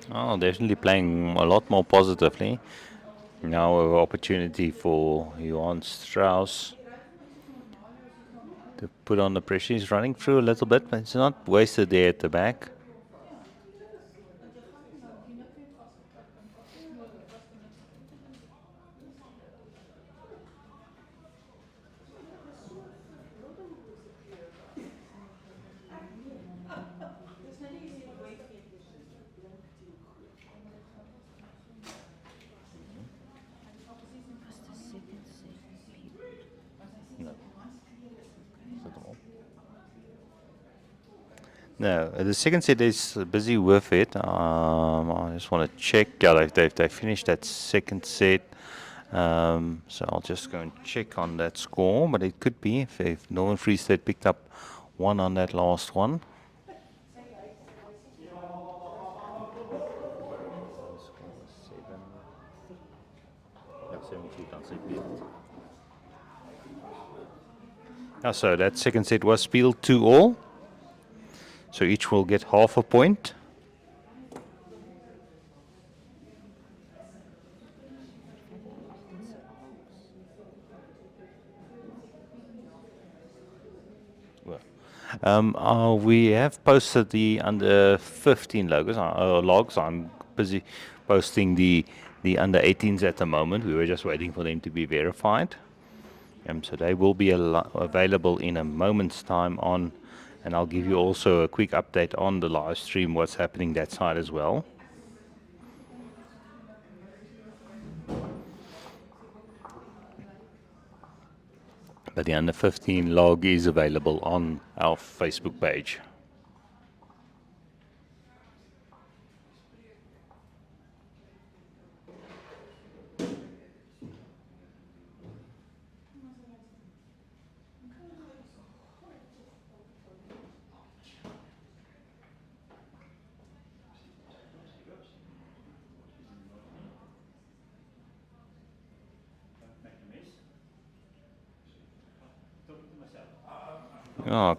Oh, definitely playing a lot more positively. Now an opportunity for Johan Strauss to put on the pressure. He's running through a little bit, but it's not wasted there at the back. Was the second set? No. No, the second set is busy with it. I just want to check. Yeah, they finished that second set. So I'll just go and check on that score. But it could be if Northern Free State picked up one on that last one. Yeah, so that second set was spilled 2-all. So each will get half a point. We have posted the under 15 logs. I'm busy posting the under 18s at the moment. We were just waiting for them to be verified. So they will be available in a moment's time on, and I'll give you also a quick update on the live stream, what's happening that side as well. But the under 15 log is available on our Facebook page.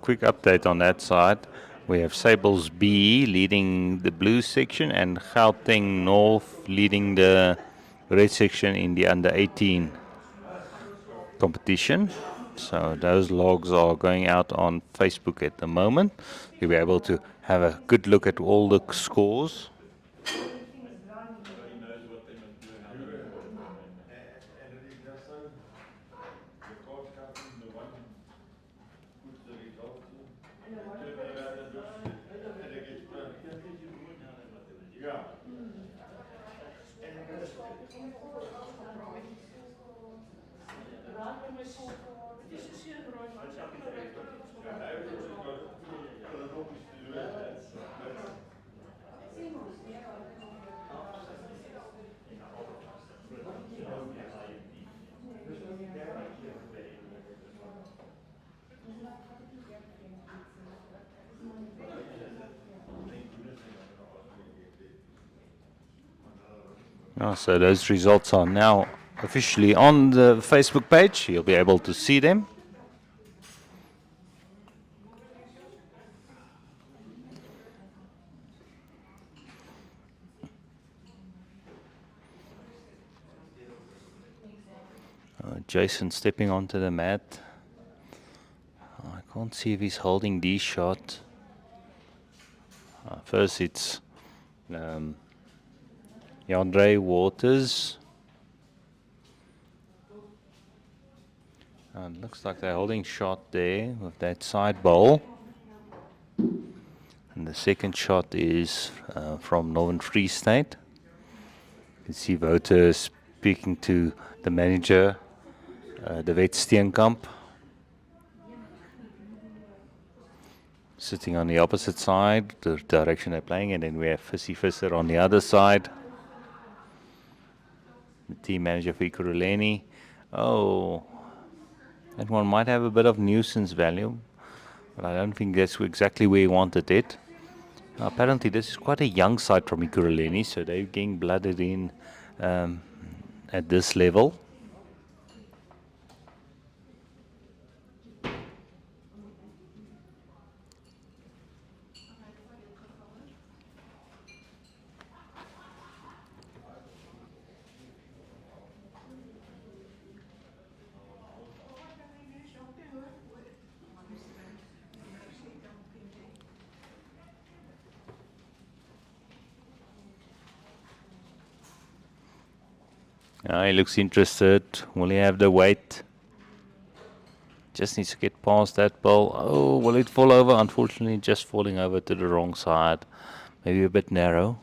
Quick update on that side. We have Sables B leading the blue section and Gauteng North leading the red section in the under 18 competition. So those logs are going out on Facebook at the moment. You'll be able to have a good look at all the scores. So those results are now officially on the Facebook page. You'll be able to see them. Jason stepping onto the mat. I can't see if he's holding D shot. First it's Yandre Waters. Looks like they're holding shot there with that side bowl. And the second shot is from Northern Free State. You can see Wouter speaking to the manager, the Wet Steenkamp. Sitting on the opposite side, the direction they're playing, and then we have Fissy Visser on the other side. The team manager for Ekurhuleni. Oh, that one might have a bit of nuisance value, but I don't think that's exactly where he wanted it. Apparently, this is quite a young side from Ekurhuleni, so they're getting blooded in um, at this level. He looks interested. Will he have the weight? Just needs to get past that ball. Oh, will it fall over? Unfortunately, just falling over to the wrong side. Maybe a bit narrow.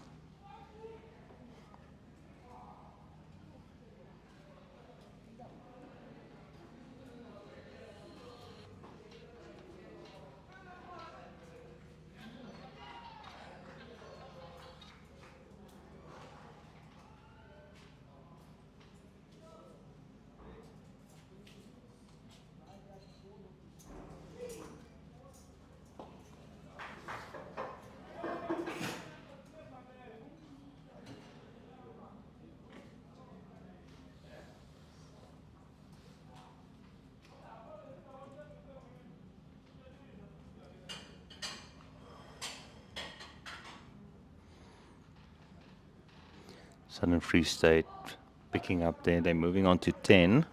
Southern Free State picking up there. They're moving on to 10.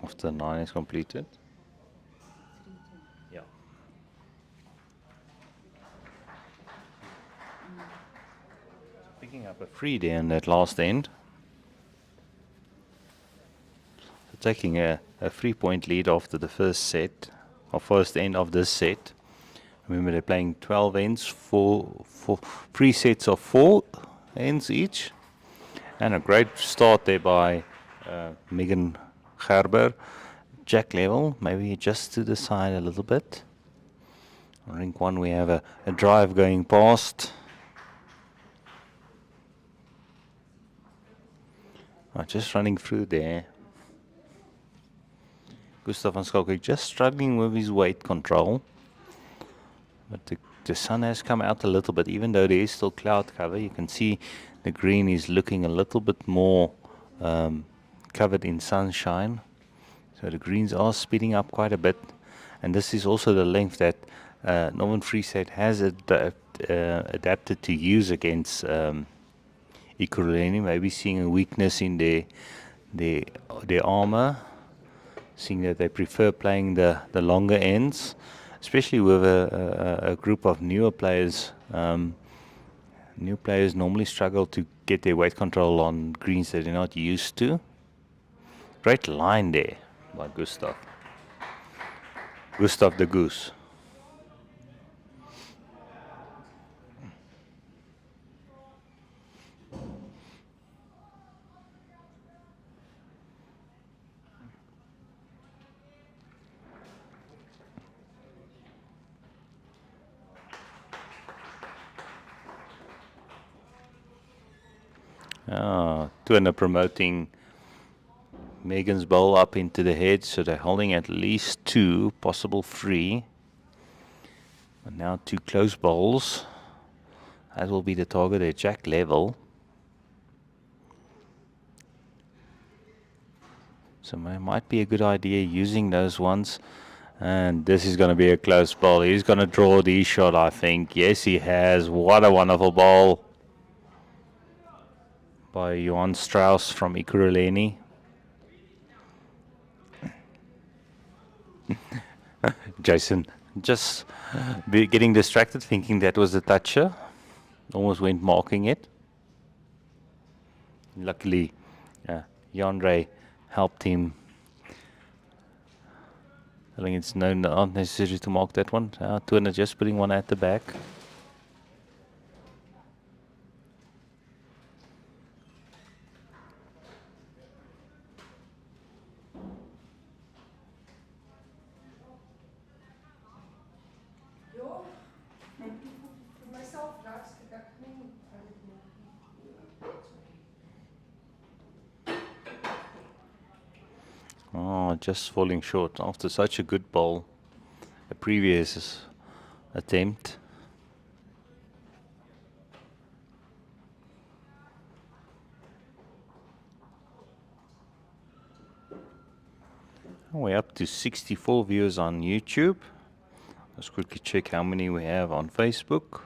After 9 is completed. Yeah. Picking up a free there in that last end. So taking a 3-point lead after the first set, or first end of this set. Remember, they're playing 12 ends, 3 sets of 4 ends each. And a great start there by Megan Gerber. Jack level, maybe just to the side a little bit. On ring 1 we have a drive going past. Just running through there. Gustav van Schalkwyk just struggling with his weight control. But the sun has come out a little bit, even though there is still cloud cover. You can see the green is looking a little bit more covered in sunshine. So the greens are speeding up quite a bit. And this is also the length that Northern Free State has adapted to use against Ekurhuleni. Maybe seeing a weakness in their armor, seeing that they prefer playing the longer ends, especially with a group of newer players. New players normally struggle to get their weight control on greens that they're not used to. Great line there by Gustav. Gustav the Goose. Turner promoting Megan's bowl up into the head, so they're holding at least 2, possible 3. And now 2 close bowls. That will be the target at Jack level. So it might be a good idea using those ones. And this is going to be a close bowl. He's going to draw the shot, I think. Yes, he has. What a wonderful bowl by Johan Strauss from Ekurhuleni. Jason just getting distracted, thinking that was a toucher. Almost went marking it. Luckily, Jan helped him. I think it's not necessary to mark that one. Turner just putting one at the back. just falling short after such a good ball. A previous attempt. We're up to 64 viewers on YouTube. Let's quickly check how many we have on Facebook.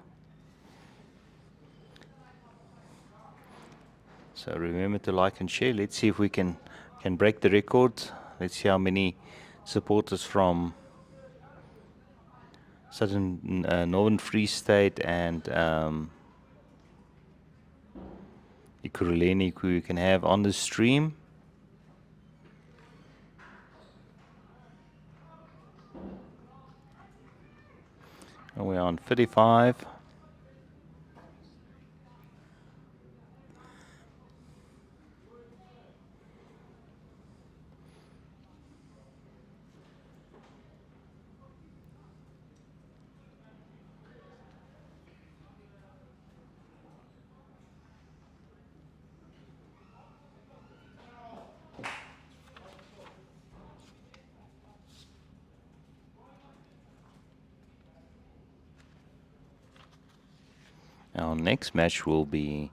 So remember to like and share. Let's see if we can break the record. Let's see how many supporters from Southern Northern Free State and Ekurhuleni we can have on the stream. And we're on 35. Our next match will be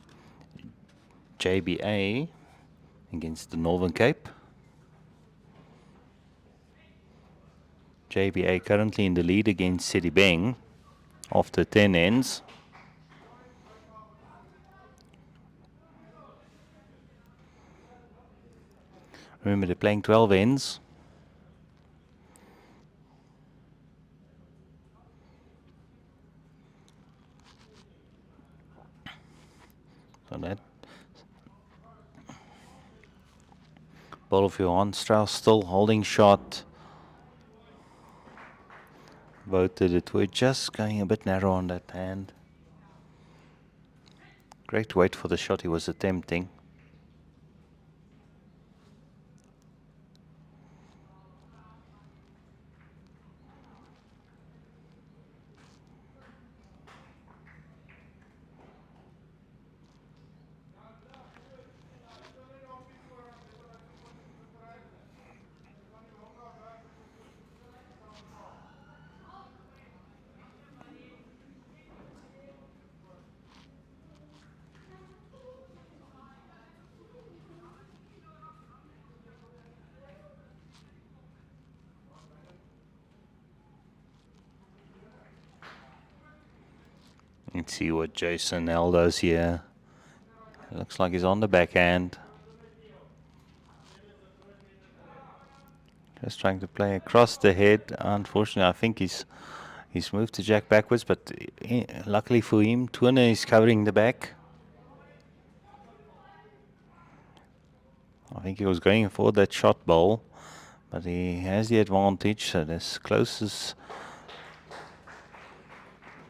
JBA against the Northern Cape. JBA currently in the lead against Sedibeng after 10 ends. Remember, they're playing 12 ends. So that ball of Johan Strauss still holding shot. Voted it. We're just going a bit narrow on that hand. Great weight for the shot he was attempting. Let's see what Jason L does here. It looks like he's on the backhand. Just trying to play across the head. Unfortunately, I think he's moved the jack backwards, but luckily for him, Turner is covering the back. I think he was going for that shot ball, but he has the advantage. So this closest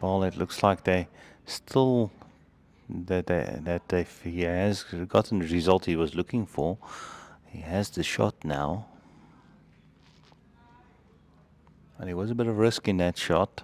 ball, it looks like they still if he has gotten the result he was looking for, he has the shot now. And there was a bit of risk in that shot.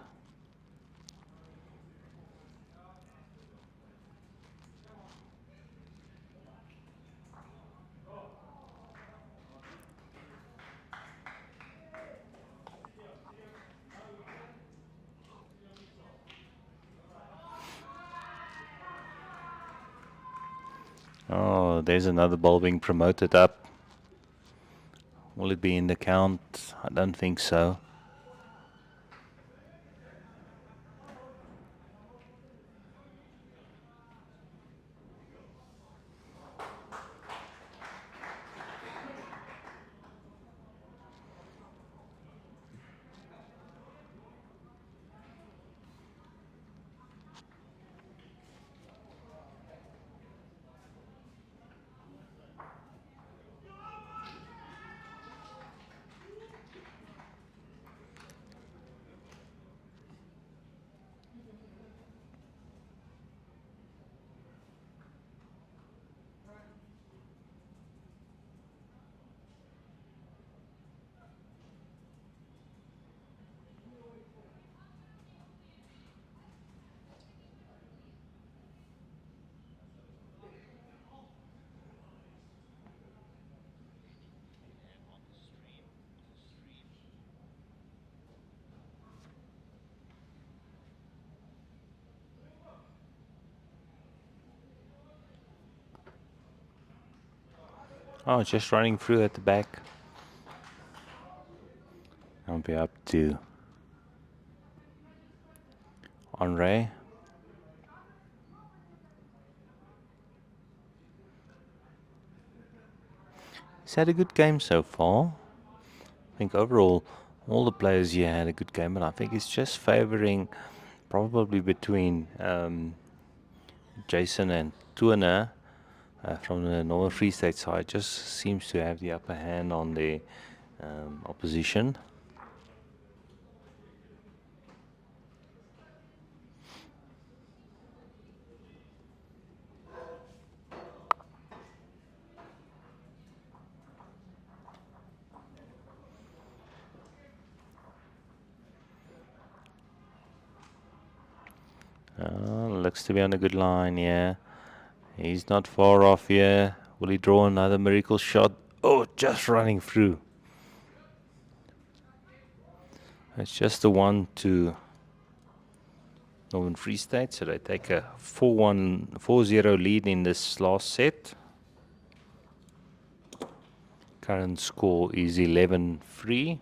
Oh, there's another ball being promoted up. Will it be in the count? I don't think so. Oh, just running through at the back. I'll be up to Henri. He's had a good game so far. I think overall all the players here had a good game, but I think it's just favoring probably between Jason and Tuana from the Northern Free State side. Just seems to have the upper hand on the opposition. Looks to be on a good line, yeah. He's not far off here. Will he draw another miracle shot? Oh, just running through. It's just the 1-2 Northern Free State, so they take a 4-0 lead in this last set. Current score is 11-3.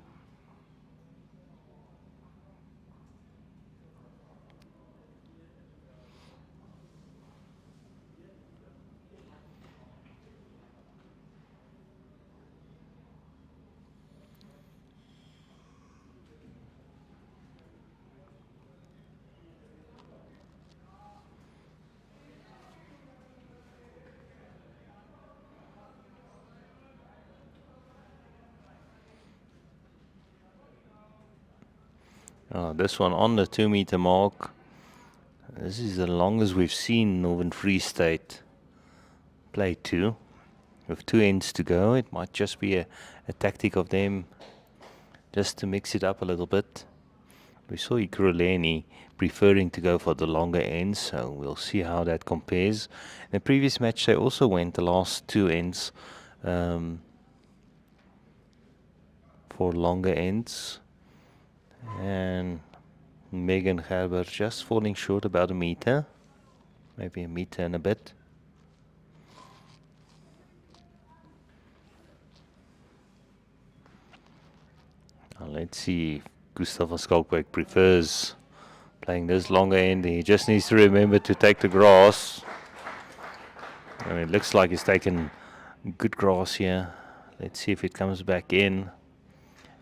This one on the 2-meter mark. This is the longest we've seen Northern Free State play two. With 2 ends to go, it might just be a tactic of them just to mix it up a little bit. We saw Ekurhuleni preferring to go for the longer ends, so we'll see how that compares. In the previous match, they also went the last 2 ends for longer ends. And Megan Gerber just falling short about a meter, maybe a meter and a bit. Now let's see if Gustav van Schalkwyk prefers playing this longer end. He just needs to remember to take the grass. And it looks like he's taken good grass here. Let's see if it comes back in.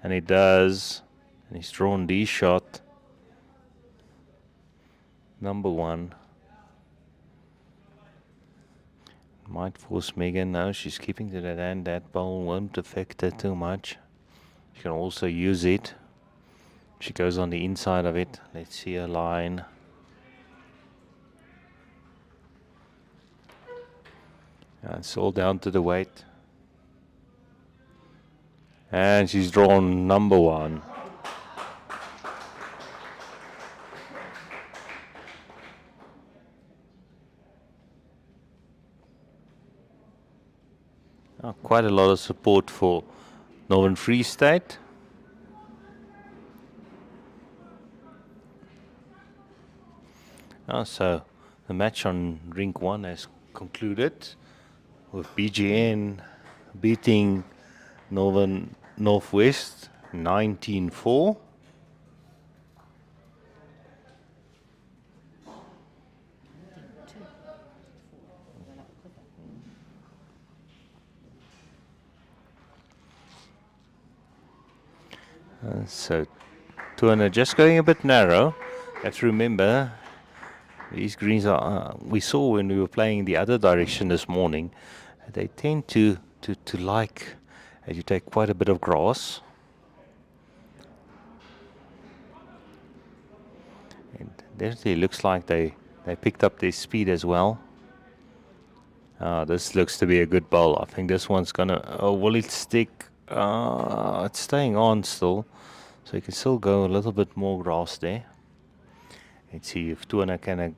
And it does. And he's drawn D shot. Number 1. Might force Megan. No, she's keeping to that hand. That ball won't affect her too much. She can also use it. She goes on the inside of it. Let's see her line. It's all down to the weight. And she's drawn number 1. Quite a lot of support for Northern Free State. So the match on rink 1 has concluded with BGN beating Northwest 19-4. So Tuana just going a bit narrow. You have to remember these greens are, we saw when we were playing the other direction this morning, they tend to like as you take quite a bit of grass. And definitely looks like they picked up their speed as well. This looks to be a good bowl. I think this one's gonna, will it stick? It's staying on still, so you can still go a little bit more grass there. Let's see if Tuana can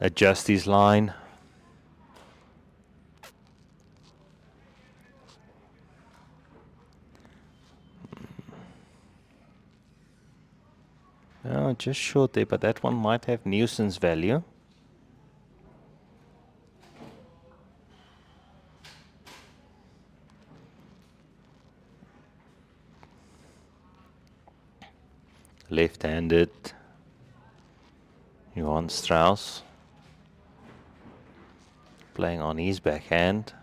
adjust his line. Just short there, but that one might have nuisance value. left-handed Johan Strauss playing on his backhand.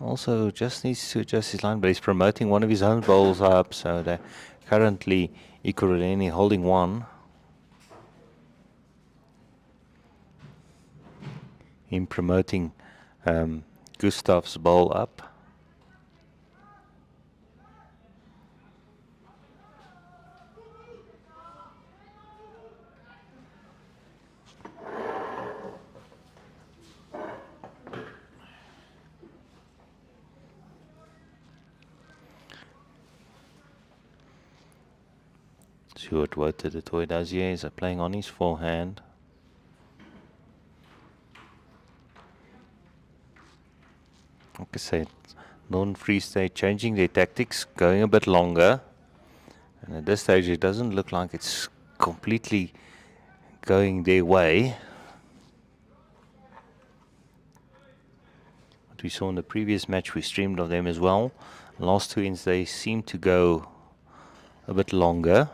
Also just needs to adjust his line, but he's promoting one of his own bowls up, so they're currently Ekurhuleni holding one. Him promoting Gustav's bowl up. See what Wouter the Toy does here. He's playing on his forehand. Like I said, non-free state changing their tactics, going a bit longer. And at this stage it doesn't look like it's completely going their way. What we saw in the previous match, we streamed of them as well. Last two ends they seem to go a bit longer.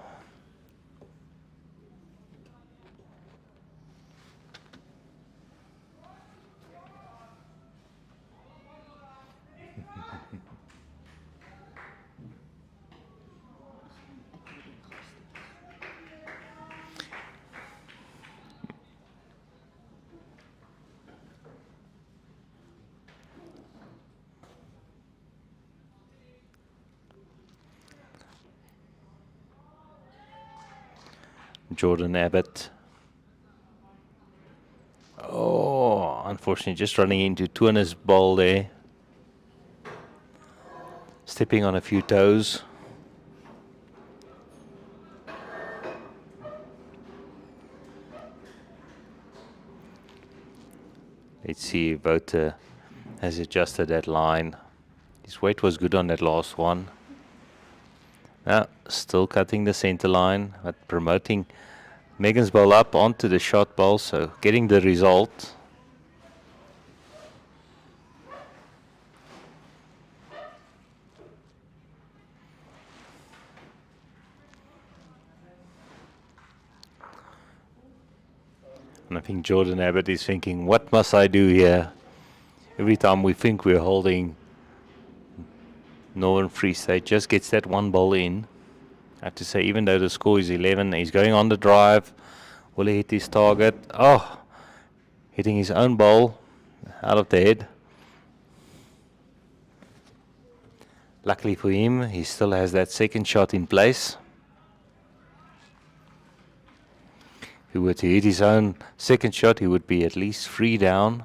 Jordan Abbott. Oh, unfortunately, just running into Tuaner's ball there. Stepping on a few toes. Let's see if Wouter has adjusted that line. His weight was good on that last one. Now, still cutting the center line, but promoting Megan's ball up onto the shot ball, so getting the result. And I think Jordan Abbott is thinking, what must I do here? Every time we think we're holding Northern Free State, just gets that one ball in. I have to say, even though the score is 11, he's going on the drive. Will he hit his target? Oh, hitting his own ball out of the head. Luckily for him, he still has that second shot in place. If he were to hit his own second shot, he would be at least 3 down.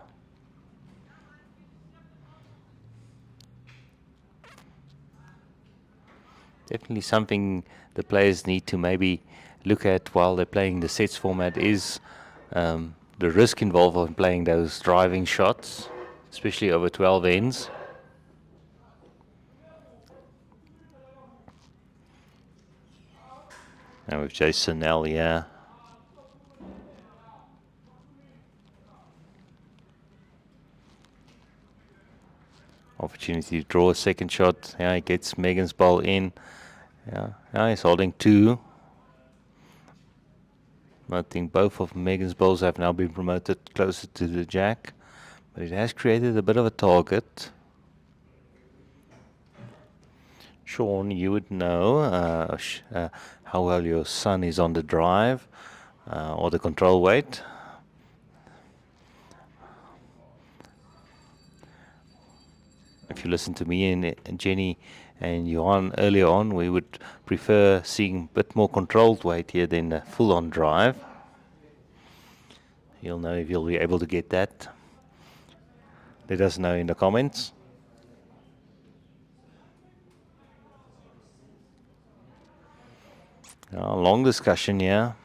Definitely something the players need to maybe look at while they're playing the sets format is the risk involved in playing those driving shots, especially over 12 ends. And with Jason Nell, yeah. Opportunity to draw a second shot. Yeah, he gets Megan's ball in. Yeah, he's holding 2. I think both of Megan's balls have now been promoted closer to the jack, but it has created a bit of a target. Sean, you would know how well your son is on the drive or the control weight. If you listen to me and Jenny and Johan earlier on, we would prefer seeing a bit more controlled weight here than a full-on drive. You'll know if you'll be able to get that. Let us know in the comments. Long discussion here.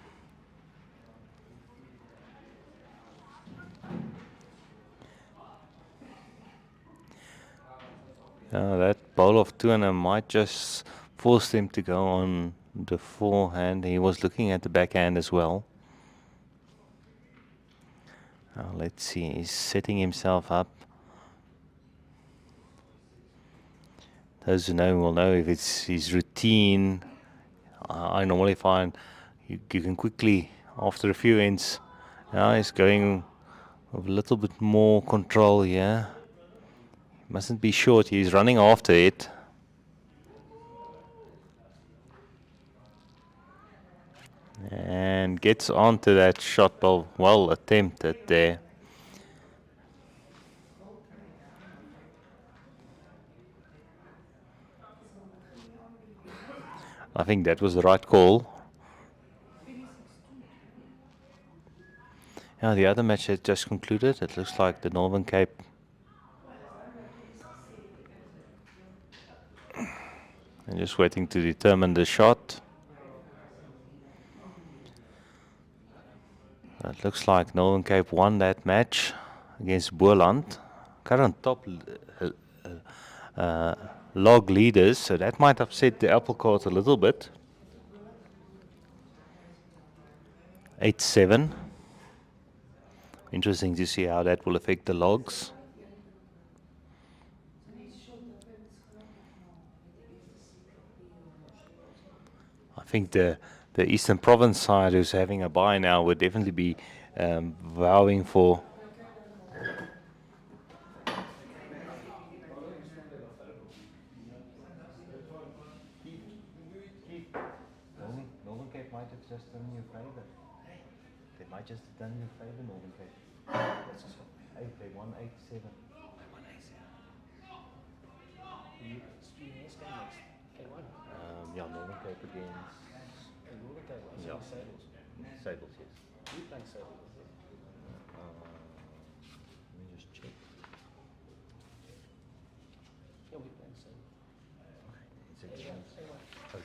That bowl of 2 might just force him to go on the forehand. He was looking at the backhand as well. Let's see, he's setting himself up. Those who know will know if it's his routine. I normally find you can quickly, after a few ends, now he's going with a little bit more control here. Mustn't be short, he's running after it. And gets onto that shot ball, well attempted there. I think that was the right call. Yeah, the other match has just concluded. It looks like the Northern Cape and just waiting to determine the shot. It looks like Northern Cape won that match against Boland. Current top log leaders, so that might upset the apple cart a little bit. 8-7. Interesting to see how that will affect the logs. I think the Eastern Province side who's having a bye now would definitely be vowing for Northern Cape might have just done you a favor. They might just have done you a favor, Northern Cape. They won 8-7. Yeah, Northern Cape against Sables, yes. We playing Sables. Let me just check. Yeah, we playing Sables. It's against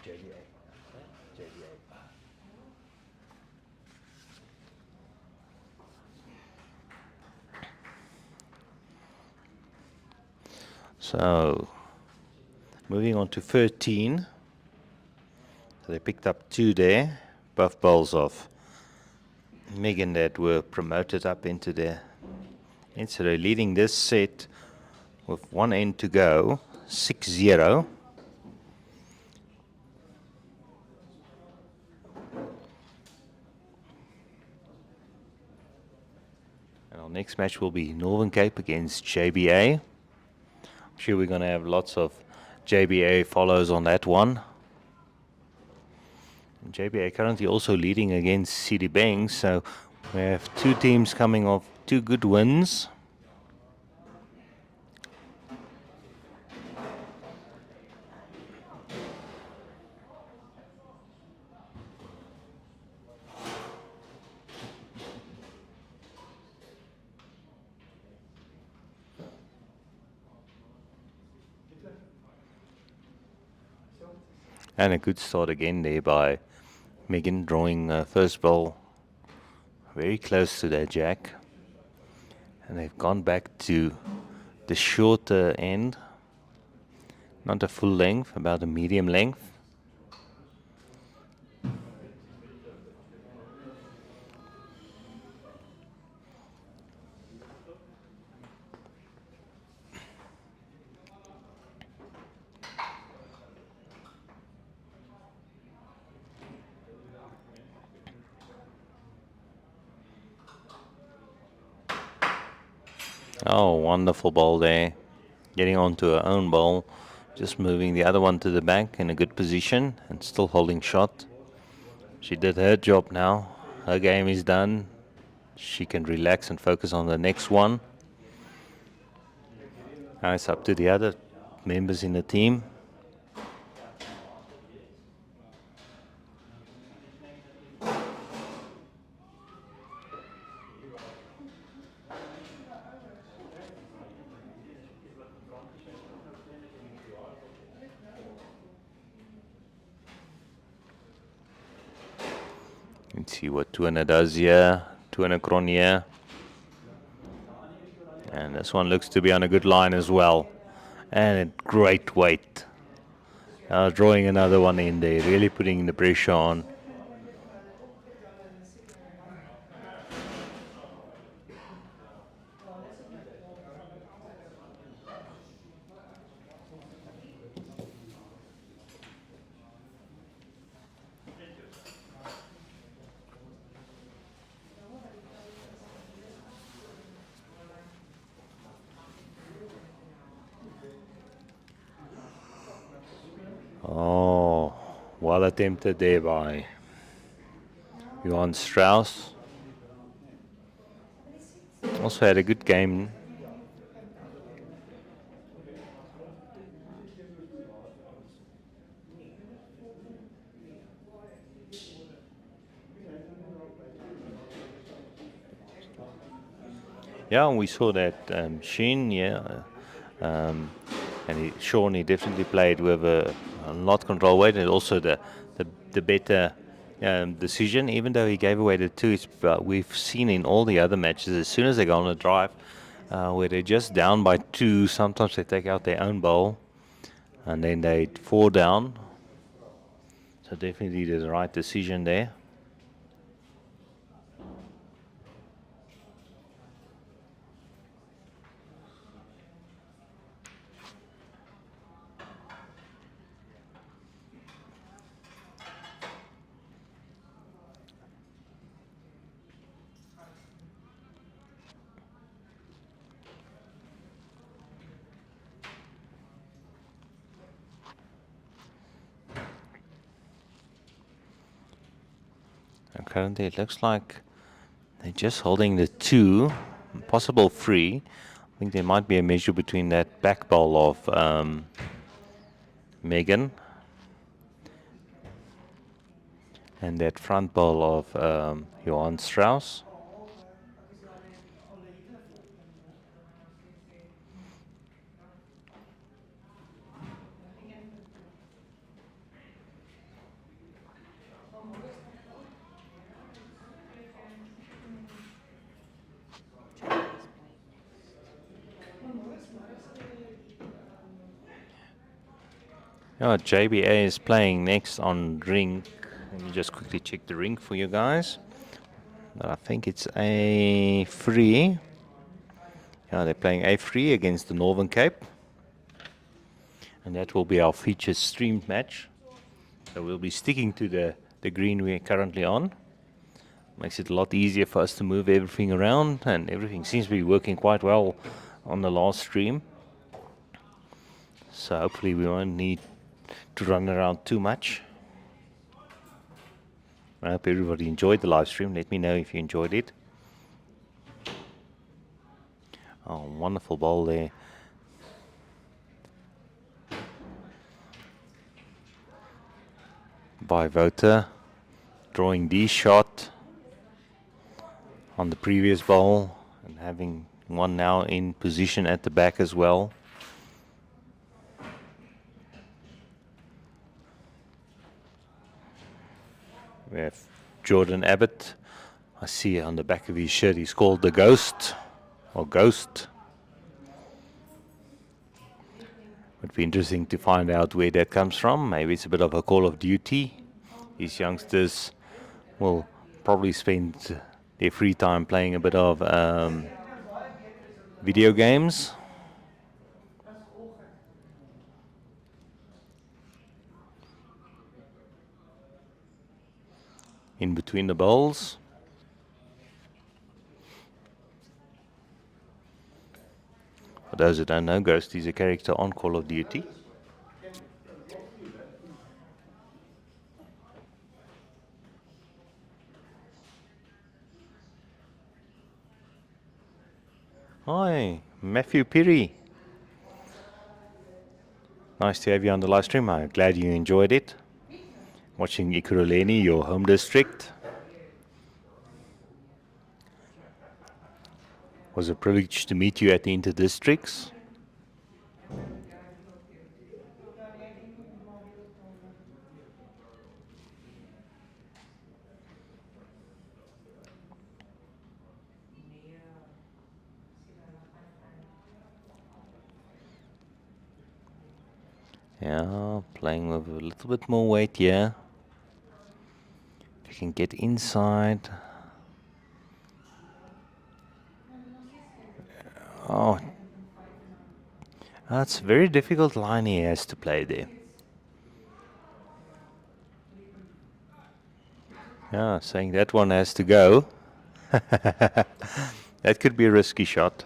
JBA. JBA. So, moving on to 13. So they picked up 2 there. Both bowls of Megan that were promoted up into the end. So they're leading this set with 1 end to go, 6-0. And our next match will be Northern Cape against JBA. I'm sure we're going to have lots of JBA follows on that one. And JBA currently also leading against CD Bank, so we have 2 teams coming off 2 good wins. And a good start again there by Megan, drawing first ball very close to their jack. And they've gone back to the shorter end, not a full length, about a medium length. Oh, wonderful ball there. Getting onto her own ball. Just moving the other one to the back in a good position and still holding shot. She did her job now. Her game is done. She can relax and focus on the next one. Now it's up to the other members in the team. Let's see what Tuana does here. Tuana Kron here. And this one looks to be on a good line as well. And a great weight. Drawing another one in there, really putting the pressure on. Well attempted there by Johann Strauss. Also had a good game. Yeah, we saw that Sheen, yeah, and Sean, he definitely played with a lot control weight and also the better decision. Even though he gave away the twos, but we've seen in all the other matches, as soon as they go on a drive, where they're just down by two, sometimes they take out their own bowl and then they fall down. So definitely the right decision there. And currently it looks like they're just holding the two, possible three. I think there might be a measure between that back bowl of Megan and that front bowl of Johann Strauss. Yeah, JBA is playing next on ring. Let me just quickly check the ring for you guys. But I think it's A3. Yeah, they're playing A3 against the Northern Cape. And that will be our featured streamed match. So we'll be sticking to the green we're currently on. Makes it a lot easier for us to move everything around, and everything seems to be working quite well on the last stream. So hopefully we won't need to run around too much. I hope everybody enjoyed the live stream. Let me know if you enjoyed it. Oh, wonderful ball there. By Wouter, drawing the shot on the previous ball and having one now in position at the back as well. We have Jordan Abbott. I see on the back of his shirt he's called the Ghost or Ghost. Would be interesting to find out where that comes from. Maybe it's a bit of a Call of Duty. These youngsters will probably spend their free time playing a bit of video games. In between the bowls. For those who don't know, Ghost is a character on Call of Duty. Hi, Matthew Perry. Nice to have you on the live stream. I'm glad you enjoyed it. Watching Ekurhuleni, your home district. Was a privilege to meet you at the inter-districts. Yeah, playing with a little bit more weight here. If you can get inside. Oh, that's a very difficult line he has to play there. Yeah, saying that one has to go. That could be a risky shot.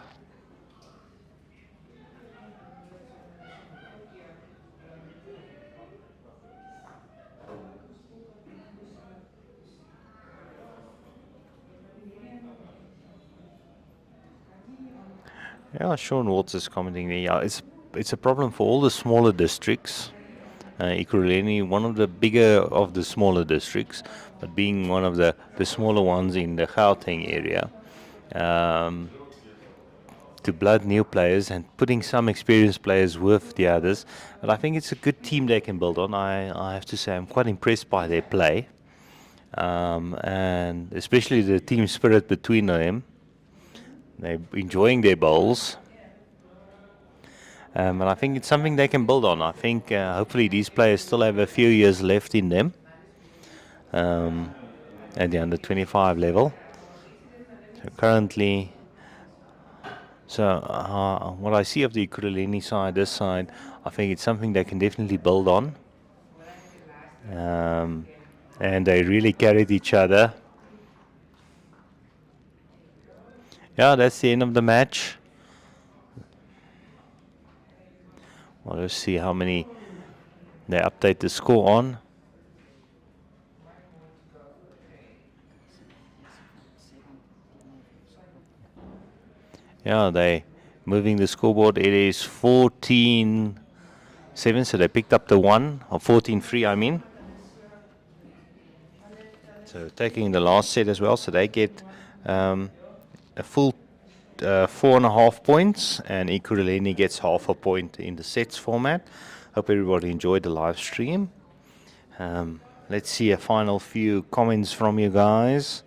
Yeah, Sean Walters commenting there. Yeah, it's a problem for all the smaller districts. Ekurhuleni, one of the bigger of the smaller districts, but being one of the smaller ones in the Gauteng area. Um, to blood new players and putting some experienced players with the others. And I think it's a good team they can build on. I have to say I'm quite impressed by their play. And especially the team spirit between them. They're enjoying their bowls. And I think it's something they can build on. I think hopefully these players still have a few years left in them at the under 25 level. So currently, what I see of the Ekurhuleni side, this side, I think it's something they can definitely build on. And they really carried each other. Yeah, that's the end of the match. Well, let's see how many they update the score on. Yeah, they moving the scoreboard. It is 14-7, so they picked up the 1, or 14-3, I mean. So taking the last set as well, so they get a full 4.5 points, and Ekurhuleni gets half a point in the sets format. Hope everybody enjoyed the live stream. Let's see a final few comments from you guys.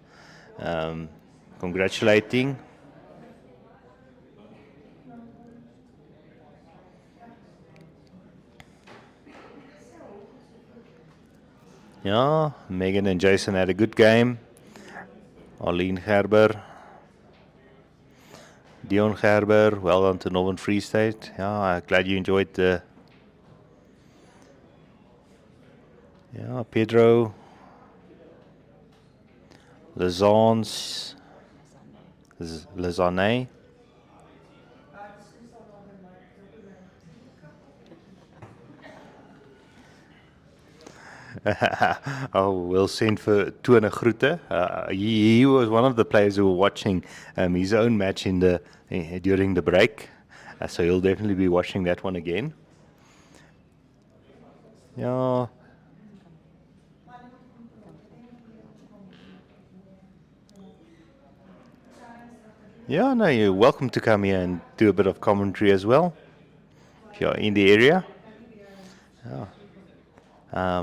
Congratulating. Yeah, Megan and Jason had a good game. Arlene Gerber. Dion Gerber, well done to Northern Free State. Yeah, I'm glad you enjoyed the... Yeah, Pedro. Lazans. Lazane. Oh, we'll send for Tuane Groete. He was one of the players who were watching his own match in the during the break, so he'll definitely be watching that one again. Yeah. Yeah, no, you're welcome to come here and do a bit of commentary as well, if you're in the area. Yeah.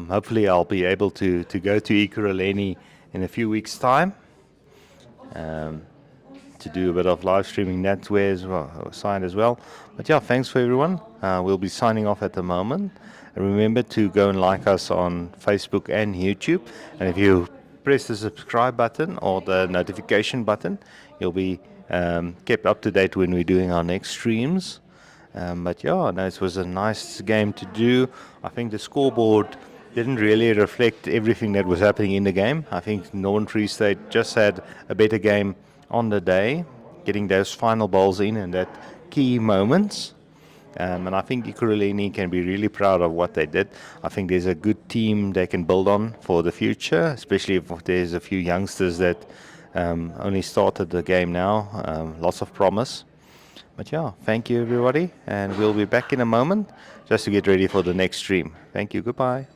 Hopefully I'll be able to go to Ekurhuleni in a few weeks' time to do a bit of live streaming that way as well, side as well. But yeah, thanks for everyone. We'll be signing off at the moment. And remember to go and like us on Facebook and YouTube. And if you press the subscribe button or the notification button, you'll be kept up to date when we're doing our next streams. But yeah, no, it was a nice game to do. I think the scoreboard didn't really reflect everything that was happening in the game. I think Northern Free State just had a better game on the day, getting those final balls in and that key moments. And I think Ekurhuleni can be really proud of what they did. I think there's a good team they can build on for the future, especially if there's a few youngsters that only started the game now. Lots of promise. But yeah, thank you everybody, and we'll be back in a moment just to get ready for the next stream. Thank you, goodbye.